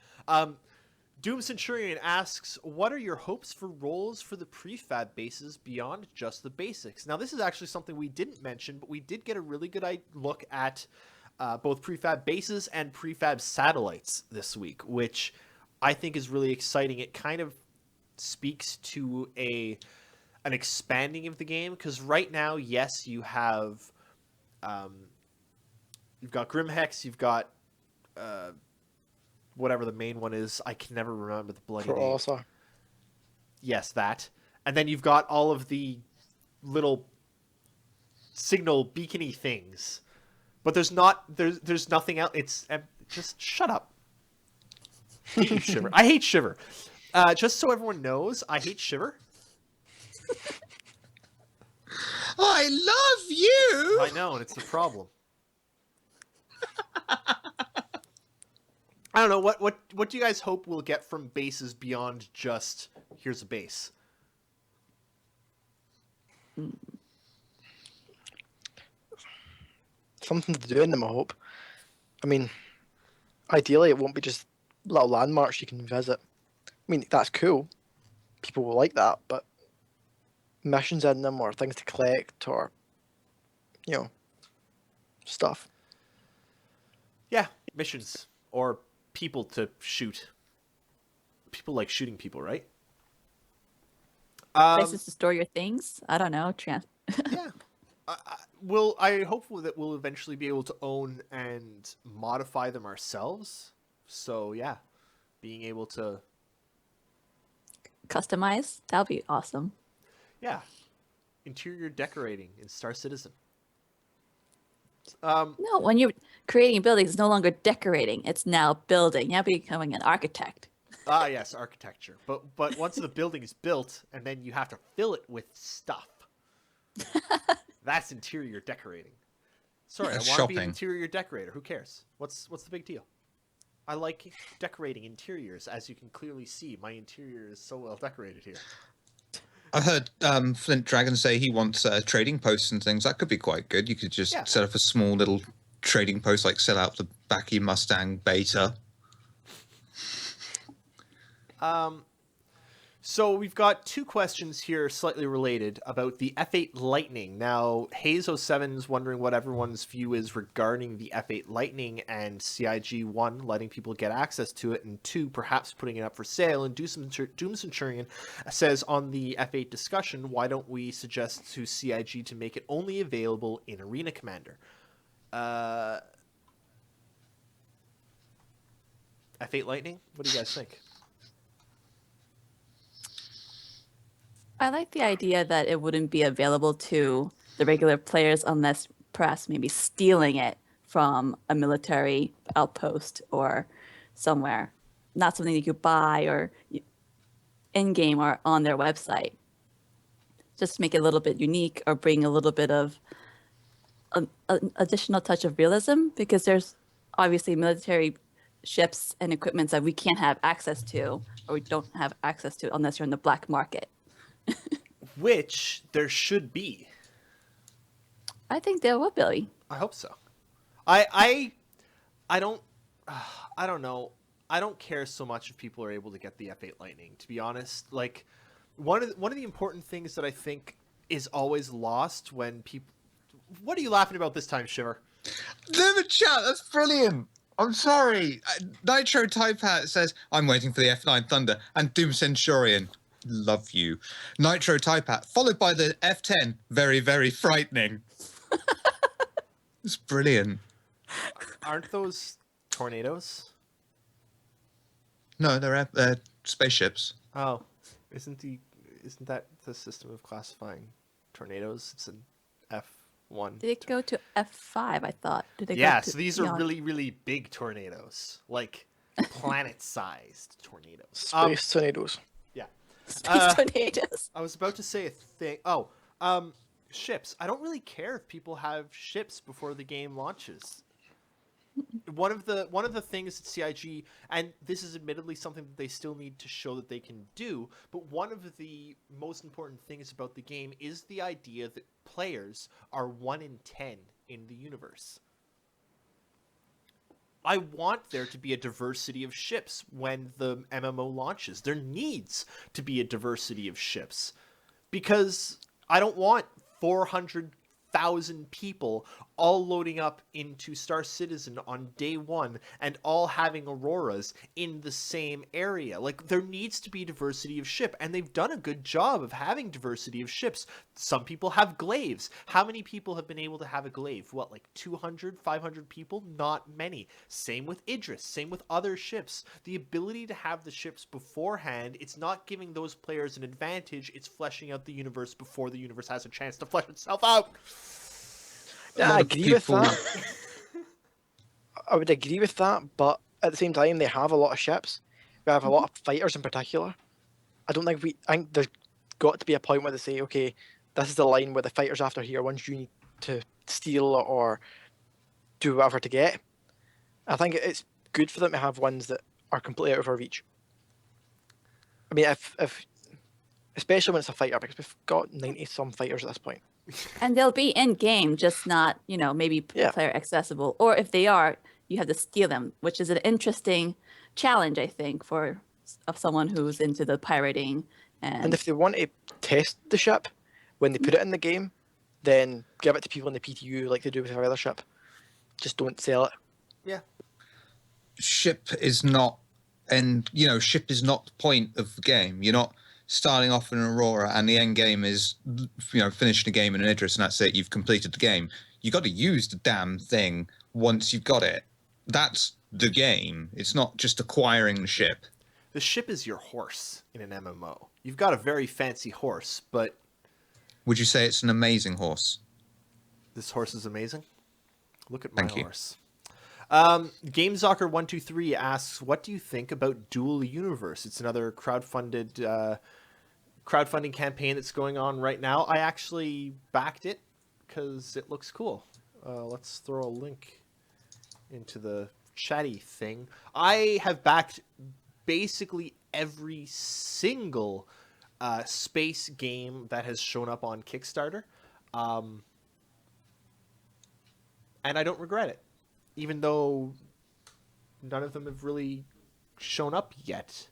Doom Centurion asks, what are your hopes for roles for the prefab bases beyond just the basics? Now, this is actually something we didn't mention, but we did get a really good look at both prefab bases and prefab satellites this week, which I think is really exciting. It kind of speaks to an expanding of the game, because right now, yes, you have you've got Grimhex, you've got whatever the main one is. I can never remember the bloody name. Also. Yes, that. And then you've got all of the little signal beacony things. But there's nothing else. It's just shut up. I hate you, Shiver. I hate Shiver. Just so everyone knows, I hate Shiver. I love you. I know, and it's the problem. I don't know, what do you guys hope we'll get from bases beyond just here's a base? Something to do in them, I hope. I mean, ideally it won't be just little landmarks you can visit. I mean, that's cool. People will like that, but missions in them or things to collect or, stuff. Yeah, missions or people to shoot. People like shooting people, right? Places to store your things. I don't know. Yeah. I hope that we'll eventually be able to own and modify them ourselves. So yeah, being able to customize, that'll be awesome. Yeah, interior decorating in Star Citizen. No, when you're creating buildings, it's no longer decorating; it's now building. You're becoming an architect. Yes, architecture. But once the building is built, and then you have to fill it with stuff. That's interior decorating. Sorry, That's I want to be an shopping. interior decorator. Who cares? What's the big deal? I like decorating interiors. As you can clearly see, my interior is so well decorated here. I heard Flint Dragon say he wants trading posts and things. That could be quite good. You could just set up a small little trading post, like sell out the back of your Mustang Beta. So we've got two questions here slightly related about the F8 Lightning. Now, Hayes07's wondering what everyone's view is regarding the F8 Lightning and CIG, 1, letting people get access to it, and 2, perhaps putting it up for sale. And Doom Centurion says on the F8 discussion, why don't we suggest to CIG to make it only available in Arena Commander? F8 Lightning, what do you guys think? I like the idea that it wouldn't be available to the regular players unless perhaps maybe stealing it from a military outpost or somewhere. Not something you could buy or in-game or on their website. Just make it a little bit unique or bring a little bit of an additional touch of realism, because there's obviously military ships and equipment that we can't have access to, or we don't have access to unless you're in the black market. Which there should be. I think there will be. I hope so. I don't I don't know. I don't care so much if people are able to get the F8 Lightning, to be honest. Like one of the important things that I think is always lost when people. What are you laughing about this time, Shiver? The chat, that's brilliant. I'm sorry. Nitro Type Hat says, I'm waiting for the F9 Thunder, and Doom Centurion, love you. Nitro Type Hat, followed by the F10, very, very frightening. It's brilliant. Aren't those tornadoes? No, they're spaceships. Oh, isn't that the system of classifying tornadoes? It's an F1. Did it go to F5, I thought? Did it go Yeah, to so these are beyond? really, really big tornadoes, like planet-sized tornadoes. Space tornadoes. Yeah. Space tornadoes. I was about to say a thing. Ships. I don't really care if people have ships before the game launches. One of the things at CIG, and this is admittedly something that they still need to show that they can do, but one of the most important things about the game is the idea that players are 1 in 10 in the universe. I want there to be a diversity of ships when the MMO launches. There needs to be a diversity of ships, because I don't want 400,000 people all loading up into Star Citizen on day one and all having auroras in the same area. Like, there needs to be diversity of ship, and they've done a good job of having diversity of ships. Some people have glaives. How many people have been able to have a glaive? What, like 200, 500 people? Not many. Same with Idris, same with other ships. The ability to have the ships beforehand, it's not giving those players an advantage, it's fleshing out the universe before the universe has a chance to flesh itself out. Yeah, I agree with that. I would agree with that, but at the same time, they have a lot of ships. We have a lot of fighters in particular. I think there's got to be a point where they say, okay, this is the line where the fighters after here, ones you need to steal or do whatever to get. I think it's good for them to have ones that are completely out of our reach. I mean, if especially when it's a fighter, because we've got 90-some fighters at this point. And they'll be in game, just not, maybe Yeah. player accessible. Or if they are, you have to steal them, which is an interesting challenge, I think, of someone who's into the pirating. And if they want to test the ship, when they put it in the game, then give it to people in the PTU like they do with our other ship. Just don't sell it. Yeah. Ship is not ship is not the point of the game. You're not starting off in an Aurora and the end game is, finishing the game in an Idris and that's it, you've completed the game. You got to use the damn thing once you've got it. That's the game. It's not just acquiring the ship. The ship is your horse in an MMO. You've got a very fancy horse, but... Would you say it's an amazing horse? This horse is amazing. Look at my Thank you. horse. GameZocker123 asks, what do you think about Dual Universe? It's another crowdfunding campaign that's going on right now. I actually backed it because it looks cool. Let's throw a link into the chatty thing. I have backed basically every single space game that has shown up on Kickstarter. And I don't regret it, even though none of them have really shown up yet.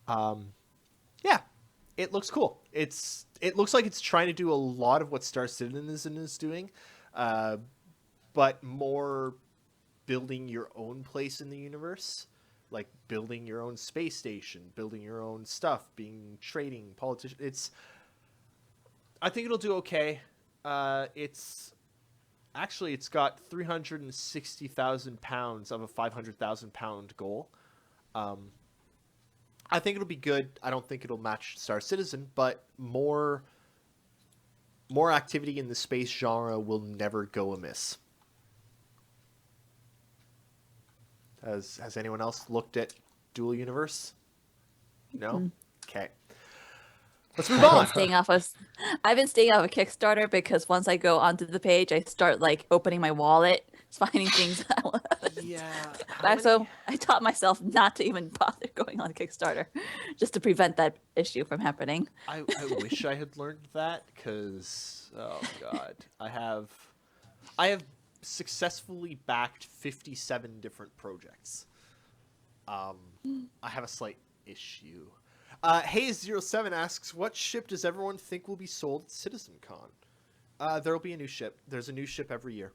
Yeah, it looks cool. It looks like it's trying to do a lot of what Star Citizen is doing, but more building your own place in the universe, like building your own space station, building your own stuff, trading, politician. I think it'll do okay. It's got 360,000 pounds of a 500,000 pound goal. I think it'll be good. I don't think it'll match Star Citizen, but more More activity in the space genre will never go amiss. Has anyone else looked at Dual Universe? No? Okay. Let's move on. I've been staying off of Kickstarter because once I go onto the page, I start like opening my wallet, finding things I want. Yeah. So I taught myself not to even bother going on Kickstarter, just to prevent that issue from happening. I wish I had learned that because, oh god, I have successfully backed 57 different projects. I have a slight issue. Hayes07 asks, what ship does everyone think will be sold at CitizenCon? There will be a new ship. There's a new ship every year.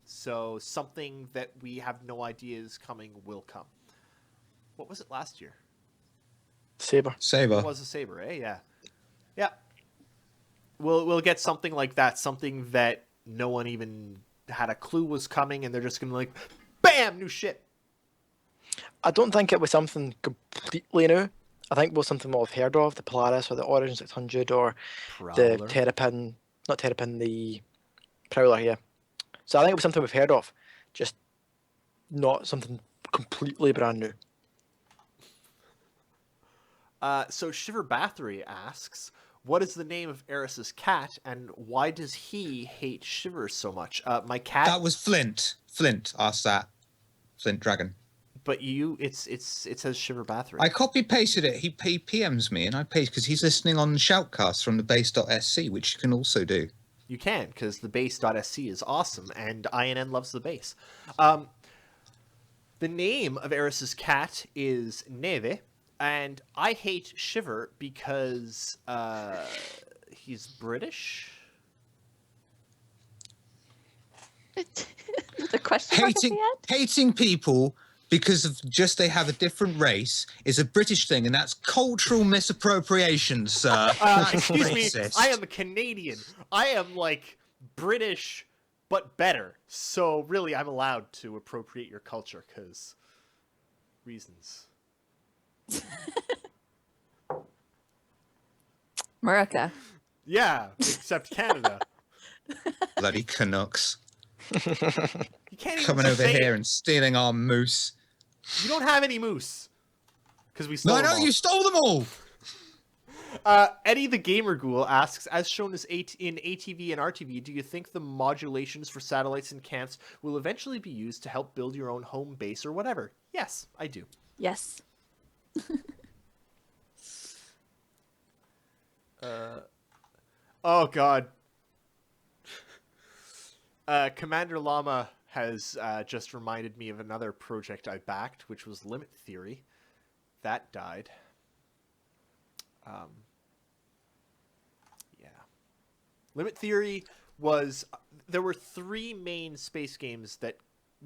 So something that we have no idea is coming will come. What was it last year? Saber. It was a Saber, eh? Yeah. Yeah. We'll get something like that. Something that no one even had a clue was coming, and they're just going to like, bam, new ship. I don't think it was something completely new. I think it was something we've heard of, the Polaris or the Origin 600 or Prowler. the Terrapin, not Terrapin, the Prowler, yeah. So I think it was something we've heard of, just not something completely brand new. So Shiver Bathory asks, what is the name of Erris's cat, and why does he hate Shiver so much? My cat... That was Flint. Flint asked that. Flint Dragon. But it says Shiver Bathory. I copy-pasted it. He PMs me, and I paste because he's listening on Shoutcast from the base.sc, which you can also do. You can, because the base.sc is awesome, and INN loves the base. The name of Erris's cat is Neve, and I hate Shiver because he's British. The question mark at the end? Hating people because of just they have a different race is a British thing, and that's cultural misappropriation, sir. Excuse me, racist. I am a Canadian. I am like British, but better. So really, I'm allowed to appropriate your culture because reasons. America. Yeah, except Canada. Bloody Canucks. You can't even Coming over say here it. and stealing our moose. You don't have any moose. Because we stole No, them all. you stole them all! Eddie the Gamer Ghoul asks, as shown in ATV and RTV, do you think the modulations for satellites and camps will eventually be used to help build your own home base or whatever? Yes, I do. Yes. Oh, God. Commander Llama has just reminded me of another project I backed, which was Limit Theory. That died. Yeah. Limit Theory was... There were 3 main space games that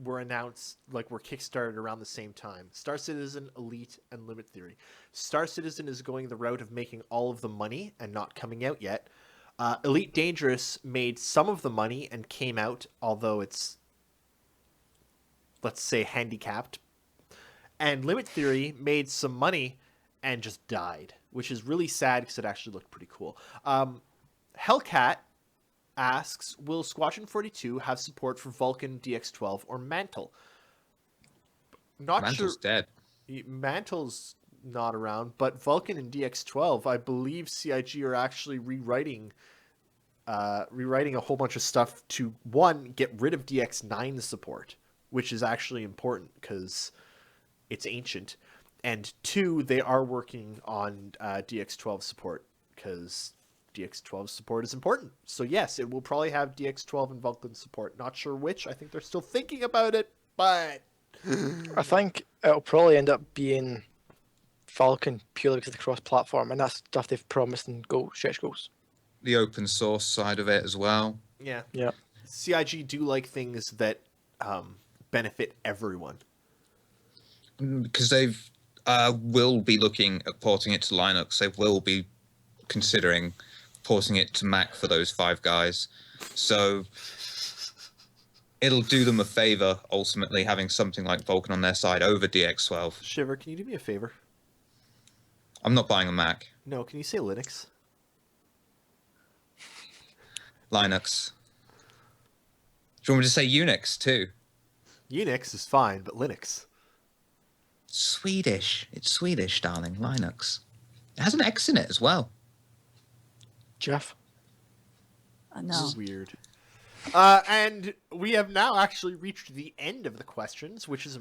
were announced, like were kickstarted around the same time. Star Citizen, Elite, and Limit Theory. Star Citizen is going the route of making all of the money and not coming out yet. Elite Dangerous made some of the money and came out, although it's, let's say, handicapped. And Limit Theory made some money and just died, which is really sad because it actually looked pretty cool. Hellcat asks, will Squadron 42 have support for Vulcan, DX12, or Mantle? Not Mantle's dead. Mantle's not around, but Vulcan and DX12, I believe CIG are actually rewriting a whole bunch of stuff to, one, get rid of DX9 support, which is actually important because it's ancient, and 2, they are working on DX12 support because DX12 support is important. So yes, it will probably have DX12 and Vulcan support. Not sure which. I think they're still thinking about it, but I think it'll probably end up being Falcon purely because of the cross-platform, and that's stuff they've promised in stretch goals. The open source side of it as well. yeah. Yeah. CIG do like things that benefit everyone. Because they've will be looking at porting it to Linux. They will be considering porting it to Mac for those 5 guys. So it'll do them a favor, ultimately, having something like Vulkan on their side over DX12. Shiver, can you do me a favor? I'm not buying a Mac. No, can you say Linux? Linux. Do you want me to say Unix too? Unix is fine, but Linux. Swedish. It's Swedish, darling. Linux. It has an X in it as well. Jeff? No. This is weird. And we have now actually reached the end of the questions, which is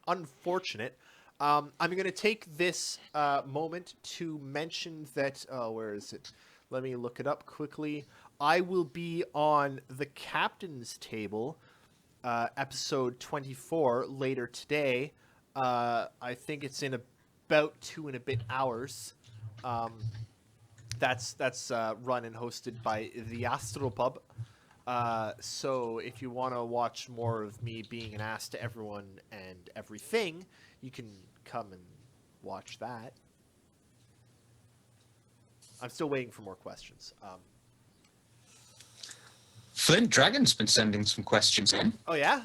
unfortunate. I'm going to take this moment to mention that... Oh, where is it? Let me look it up quickly. I will be on the Captain's Table, episode 24, later today. I think it's in about 2 and a bit hours. That's run and hosted by the Astropub. So if you want to watch more of me being an ass to everyone and everything, you can come and watch that. I'm still waiting for more questions. Flint Dragon's been sending some questions in. Oh, yeah?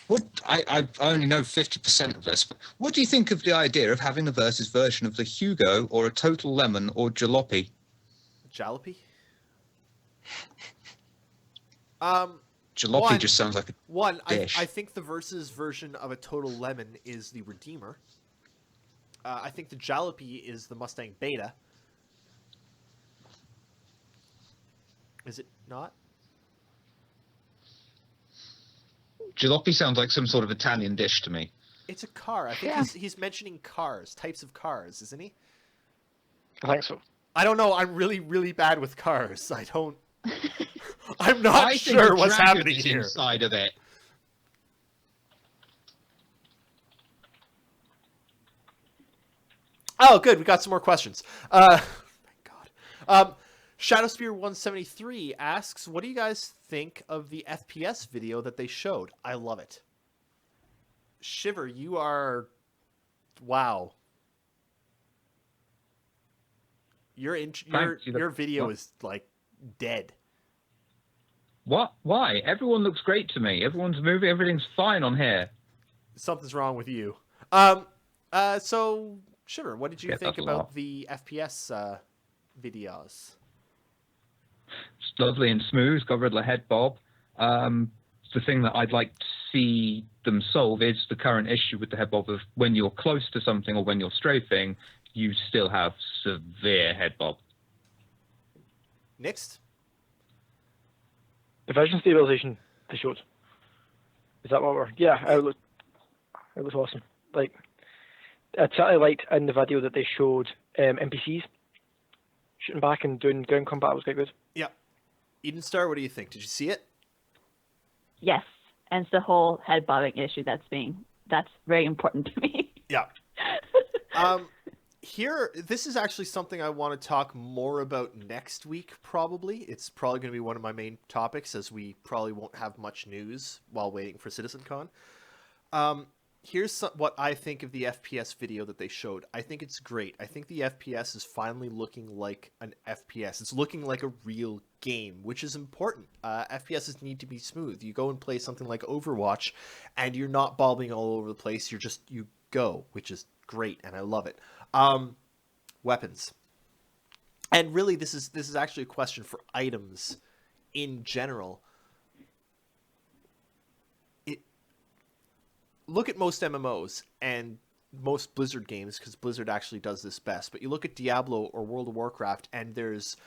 What I only know 50% of this, but what do you think of the idea of having a versus version of the Hugo or a Total Lemon or Jalopy? Jalopy? Jalopy just sounds like a dish. I think the versus version of a Total Lemon is the Redeemer. I think the Jalopy is the Mustang Beta. Is it not? Jalopy sounds like some sort of Italian dish to me. It's a car. I think he's mentioning cars, types of cars, isn't he? I think so. I don't know. I'm really, really bad with cars. I'm not sure what's happening here. Inside of it. Oh, good. We got some more questions. Thank God. Shadowsphere 173 asks, what do you guys think of the FPS video that they showed? I love it. Shiver, you are... Wow. Your video is, like, dead. What? Why? Everyone looks great to me. Everyone's moving. Everything's fine on here. Something's wrong with you. So, Shiver, what did you think about the FPS videos? It's lovely and smooth. Got rid of the head bob. The thing that I'd like to see them solve is the current issue with the head bob of when you're close to something or when you're strafing, you still have severe head bob. NYXT? The vision stabilization they showed. Is that what we're... Yeah, it was awesome. Like, I totally liked in the video that they showed NPCs shooting back and doing ground combat was quite good. Yeah. Edenstar, what do you think? Did you see it? Yes, and it's the whole head bobbing issue that's very important to me. Yeah. This is actually something I want to talk more about next week, probably. It's probably going to be one of my main topics, as we probably won't have much news while waiting for CitizenCon. Here's what I think of the FPS video that they showed. I think it's great. I think the FPS is finally looking like an FPS. It's looking like a real game, which is important. FPSs need to be smooth. You go and play something like Overwatch, and you're not bobbing all over the place. You go, which is great, and I love it. Weapons. And really, this is actually a question for items in general. Look at most MMOs and most Blizzard games, because Blizzard actually does this best. But you look at Diablo or World of Warcraft, and there's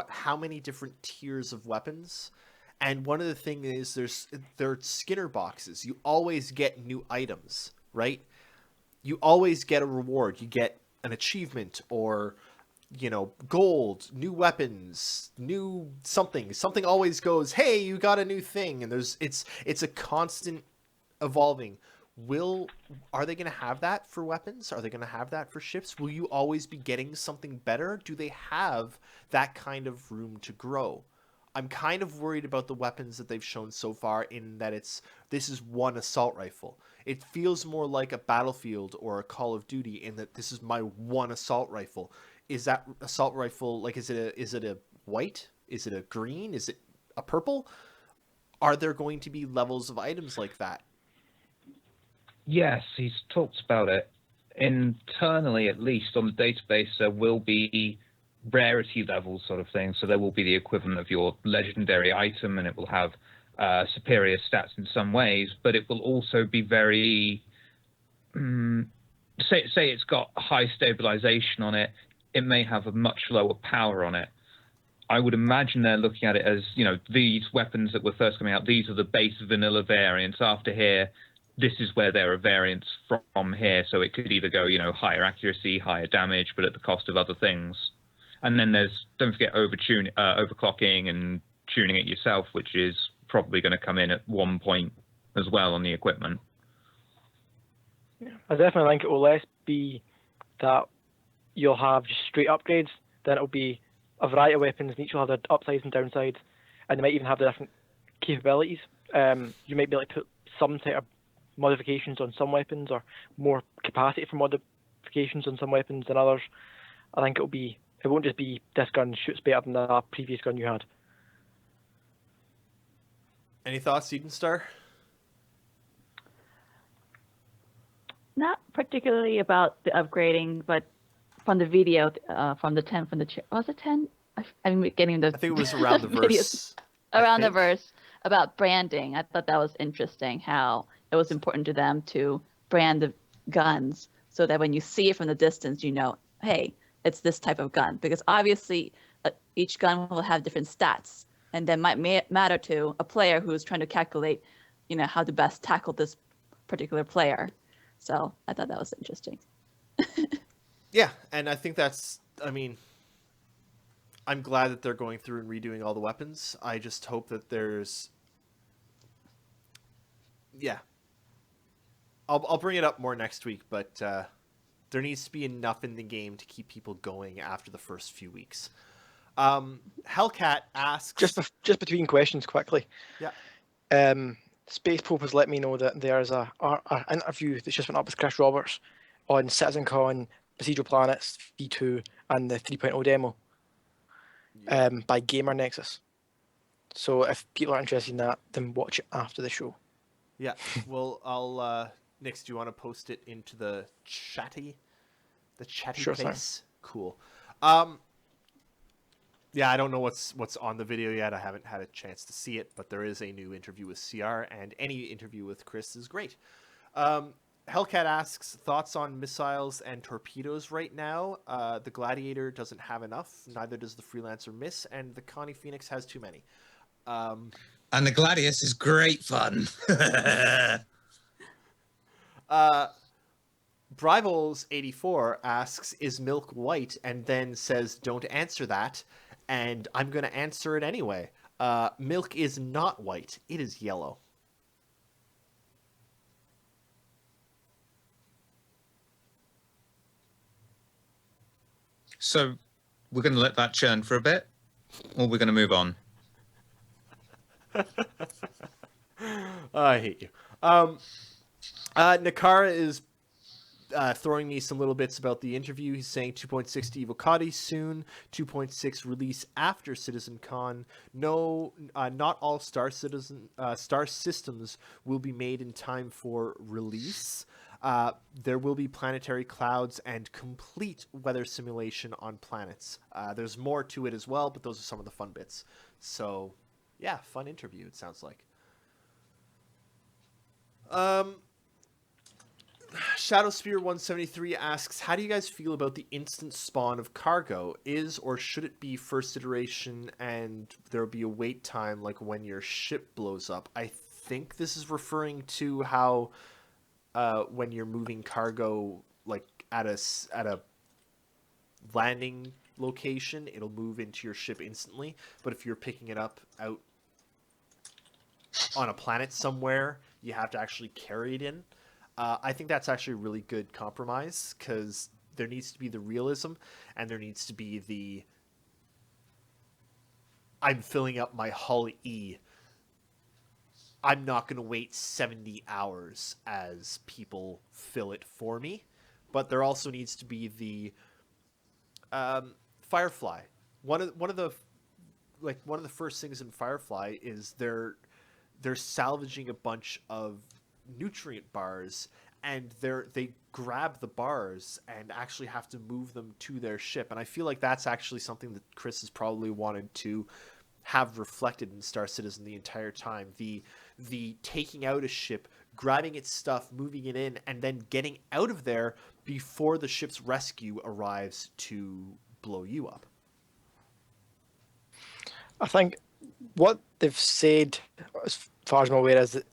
how many different tiers of weapons? And one of the things is there are Skinner boxes. You always get new items, right? You always get a reward. You get an achievement or, gold, new weapons, new something. Something always goes, hey, you got a new thing. And it's a constant evolving. Are they going to have that for weapons? Are they going to have that for ships? Will you always be getting something better? Do they have that kind of room to grow? I'm kind of worried about the weapons that they've shown so far, in that this is one assault rifle. It feels more like a Battlefield or a Call of Duty, in that this is my one assault rifle. Is that assault rifle, like, is it a white? Is it a green? Is it a purple? Are there going to be levels of items like that? Yes, he's talked about it. Internally, at least, on the database, there will be rarity levels sort of thing. So there will be the equivalent of your legendary item, and it will have superior stats in some ways, but it will also be very say it's got high stabilization on it, it may have a much lower power on it. I would imagine they're looking at it as, you know, these weapons that were first coming out, these are the base vanilla variants. After here, this is where there are variants from here. So it could either go, you know, higher accuracy, higher damage, but at the cost of other things. And then there's, don't forget, overclocking and tuning it yourself, which is probably going to come in at one point as well on the equipment. Yeah, I definitely think it will less be that you'll have just straight upgrades, then it'll be a variety of weapons, and each will have their upsides and downsides, and they might even have the different capabilities. You might be able to put some type of modifications on some weapons, or more capacity for modifications on some weapons than others. I think it won't just be this gun shoots better than the previous gun you had. Any thoughts, Edenstar? Not particularly about the upgrading, but from the video, from the 10, was it 10? I'm getting the. I think it was around the videos. verse. Around the verse about branding. I thought that was interesting, how it was important to them to brand the guns so that when you see it from the distance, you know, hey, it's this type of gun. Because obviously each gun will have different stats, and that might matter to a player who's trying to calculate, you know, how to best tackle this particular player. So I thought that was interesting. Yeah, and I think I'm glad that they're going through and redoing all the weapons. I just hope that there's... Yeah. I'll bring it up more next week, but there needs to be enough in the game to keep people going after the first few weeks. Hellcat asks... Just between questions quickly. Yeah. Space Pope has let me know that there's an interview that's just went up with Chris Roberts on CitizenCon, Procedural Planets, V2, and the 3.0 demo by Gamer Nexus. So if people are interested in that, then watch it after the show. Yeah. Well, I'll... Nix, do you want to post it into the chatty Sure place? thing. Cool. Yeah, I don't know what's on the video yet. I haven't had a chance to see it, but there is a new interview with CR, and any interview with Chris is great. Hellcat asks, thoughts on missiles and torpedoes right now? The Gladiator doesn't have enough, neither does the Freelancer Miss, and the Connie Phoenix has too many. And the Gladius is great fun. Brivols84 asks, is milk white? And then says, don't answer that. And I'm going to answer it anyway. Milk is not white. It is yellow. So we're going to let that churn for a bit, or we're going to move on? I hate you. Nakara is throwing me some little bits about the interview. He's saying 2.6 to Evocati soon, 2.6 release after CitizenCon. No, not all star systems will be made in time for release. There will be planetary clouds and complete weather simulation on planets. There's more to it as well, but those are some of the fun bits. So, yeah, fun interview, it sounds like. Shadowspear173 asks, how do you guys feel about the instant spawn of cargo? Is or should it be first iteration and there'll be a wait time like when your ship blows up? I think this is referring to how when you're moving cargo like at a landing location, it'll move into your ship instantly. But if you're picking it up out on a planet somewhere, you have to actually carry it in. I think that's actually a really good compromise, because there needs to be the realism and there needs to be the I'm filling up my Hull E. I'm not going to wait 70 hours as people fill it for me. But there also needs to be the Firefly. One of the first things in Firefly is they're salvaging a bunch of nutrient bars and they grab the bars and actually have to move them to their ship. And I feel like that's actually something that Chris has probably wanted to have reflected in Star Citizen the entire time. The taking out a ship, grabbing its stuff, moving it in, and then getting out of there before the ship's rescue arrives to blow you up. I think what they've said, as far as I'm aware, is that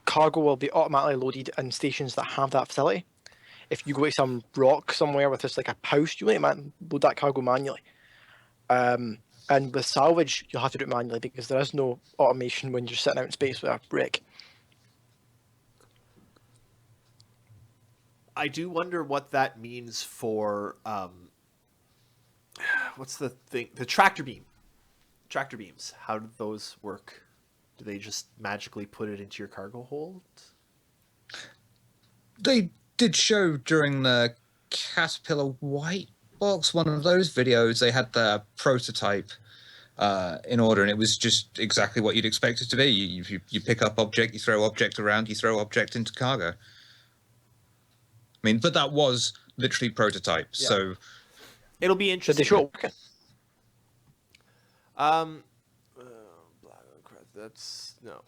cargo will be automatically loaded in stations that have that facility. If you go to some rock somewhere with just like a post, you might load that cargo manually. And with salvage, you'll have to do it manually because there is no automation when you're sitting out in space with a brick. I do wonder what that means for what's the thing? The tractor beam. Tractor beams. How do those work? Do they just magically put it into your cargo hold? They did show during the Caterpillar White Box, one of those videos, they had the prototype in order, and it was just exactly what you'd expect it to be. You pick up object, you throw object around, you throw object into cargo. I mean, but that was literally prototype, Yeah. so... It'll be Did interesting. they show it working? That's no.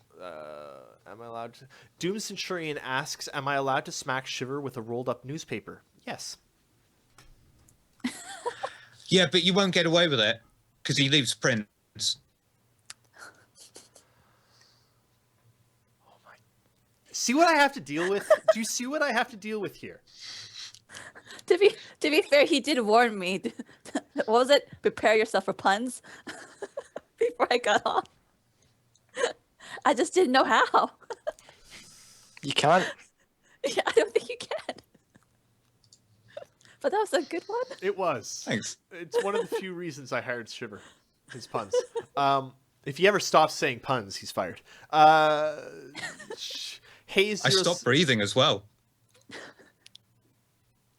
Am I allowed to? Doom Centurion asks, "Am I allowed to smack Shiver with a rolled up newspaper?" Yes. Yeah, but you won't get away with it because he leaves prints. Oh my! See what I have to deal with? Do you see what I have to deal with here? To be fair, he did warn me. What was it? Prepare yourself for puns before I got off. I just didn't know how. You can't. Yeah, I don't think you can. But that was a good one. It was. Thanks. It's one of the few reasons I hired Shiver. His puns. If he ever stops saying puns, he's fired. Hayes. I stopped breathing as well.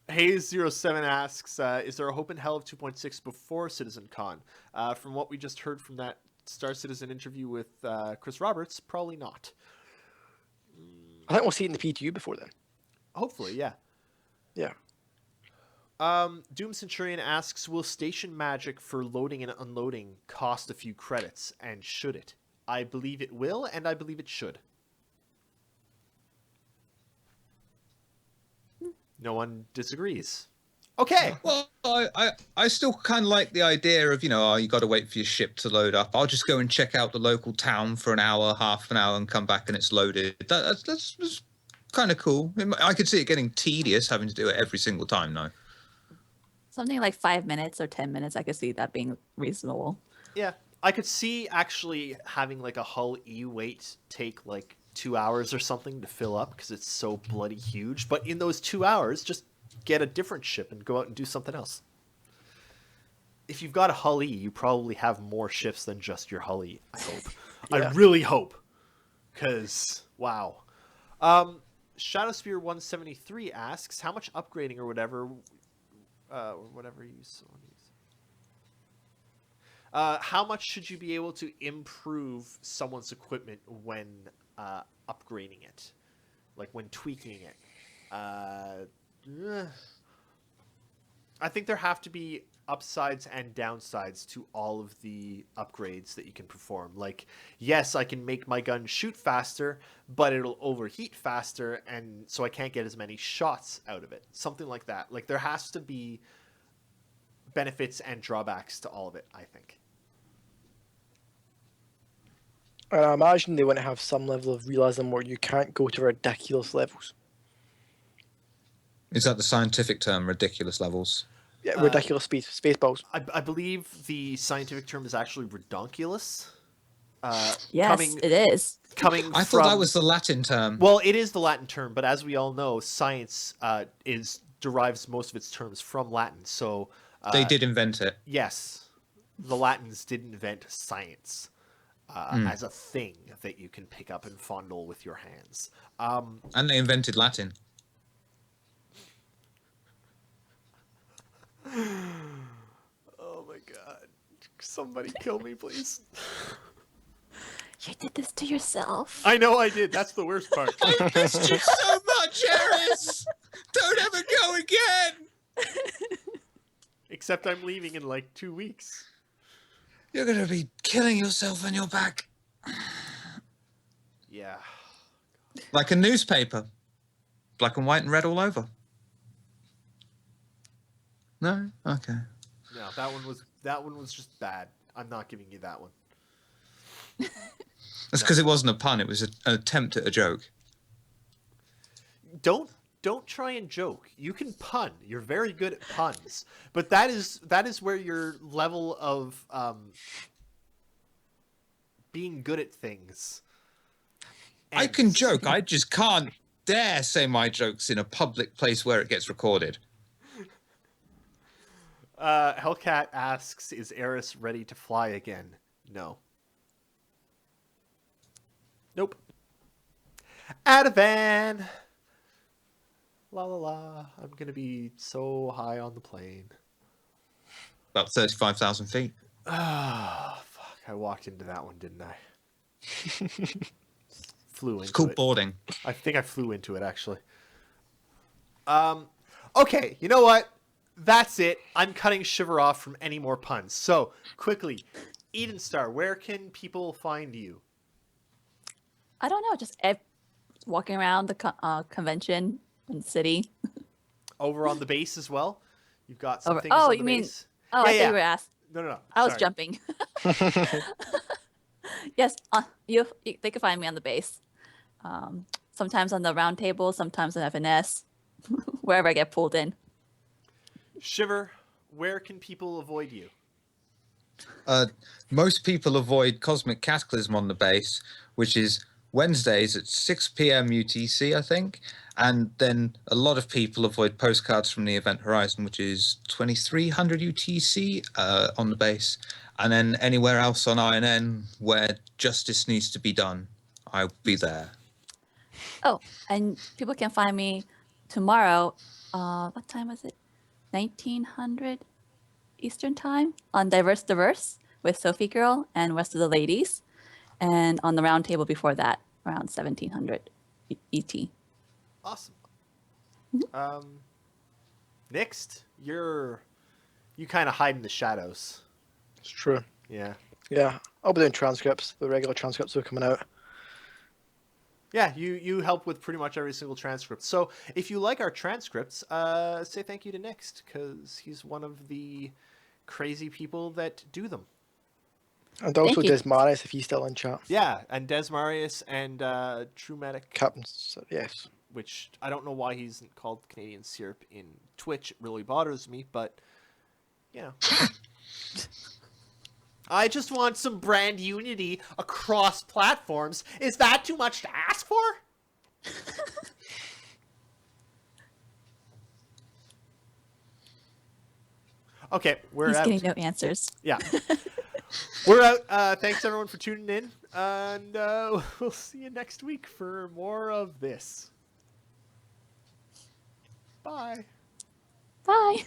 Hayes07 asks, "Is there a hope in hell of 2.6 before CitizenCon?" From what we just heard from that Star Citizen interview with Chris Roberts, probably not. I think we'll see it in the PTU before then. Hopefully, yeah. Yeah. Doom Centurion asks, "Will station magic for loading and unloading cost a few credits, and should it?" I believe it will, and I believe it should. No one disagrees. Okay. Well, I still kind of like the idea of, you got to wait for your ship to load up. I'll just go and check out the local town for an hour, half an hour, and come back and it's loaded. That's kind of cool. I could see it getting tedious having to do it every single time, though. Something like 5 minutes or 10 minutes, I could see that being reasonable. Yeah. I could see actually having like a Hull E wait take like 2 hours or something to fill up because it's so bloody huge. But in those 2 hours, just get a different ship and go out and do something else. If you've got a Hull E, you probably have more ships than just your Hull E, I hope. Yeah. I really hope. Because, wow. Shadowspear 173 asks, "How much upgrading or whatever you so use? How much should you be able to improve someone's equipment when upgrading it? Like when tweaking it?" I think there have to be upsides and downsides to all of the upgrades that you can perform. Like, yes, I can make my gun shoot faster, but it'll overheat faster, and so I can't get as many shots out of it. Something like that. Like, there has to be benefits and drawbacks to all of it, I think. And I imagine they want to have some level of realism where you can't go to ridiculous levels. Is that the scientific term, ridiculous levels? Yeah, ridiculous space balls. I believe the scientific term is actually redonkulous. Yes, it is. I thought that was the Latin term. Well, it is the Latin term, but as we all know, science derives most of its terms from Latin. So They did invent it. yes, the Latins did invent science as a thing that you can pick up and fondle with your hands. And they invented Latin. Oh my god! Somebody kill me, please. You did this to yourself. I know I did. That's the worst part. I missed you so much. Erris! Don't ever go again! Except I'm leaving in like 2 weeks. You're gonna be killing yourself when you're back. Yeah. Like a newspaper. Black and white and red all over. No? Okay. No, that one was just bad. I'm not giving you that one. That's because it wasn't a pun, it was an attempt at a joke. Don't try and joke. You can pun. You're very good at puns. But that is where your level of being good at things. I can ends. joke, I just can't dare say my jokes in a public place where it gets recorded. Hellcat asks, is Erris ready to fly again? No. Nope. Adavan! La la la. I'm gonna be so high on the plane. About 35,000 feet. Ah, fuck. I walked into that one, didn't I? Flew into It's called it. boarding. I think I flew into it, actually. Okay, you know what? That's it. I'm cutting Shiver off from any more puns. So, quickly, Edenstar, where can people find you? I don't know, just walking around the convention in the city. Over on the base as well? You've got some Over- things oh, on the you mean- base? Oh, Yeah, I yeah. thought you were asked. No. I was sorry. jumping. Yes, they can find me on the base. Sometimes on the round table, sometimes on FNS, wherever I get pulled in. Shiver, where can people avoid you? Most people avoid Cosmic Cataclysm on the base, which is Wednesdays at 6 p.m. UTC, I think. And then a lot of people avoid Postcards from the Event Horizon, which is 2300 UTC on the base. And then anywhere else on INN where justice needs to be done, I'll be there. Oh, and people can find me tomorrow. What time was it? 1900 Eastern Time on Diverse the Verse with Sophie Girl and rest of the ladies. And on the round table before that, around 1700 ET. Awesome. NYXT, you kind of hide in the shadows. It's true. Yeah. Yeah, I'll be doing transcripts. The regular transcripts are coming out. Yeah, you help with pretty much every single transcript. So if you like our transcripts, say thank you to NYXT, because he's one of the crazy people that do them. And also Thank you. Desmaris if he's still in chat. Yeah, and Des Marius and True Medic, Captain, yes. which I don't know why he's called Canadian Syrup in Twitch. It really bothers me, but, you know. I just want some brand unity across platforms. Is that too much to ask for? Okay, we're He's out. getting no answers. Yeah. We're out. Thanks, everyone, for tuning in. And we'll see you next week for more of this. Bye. Bye.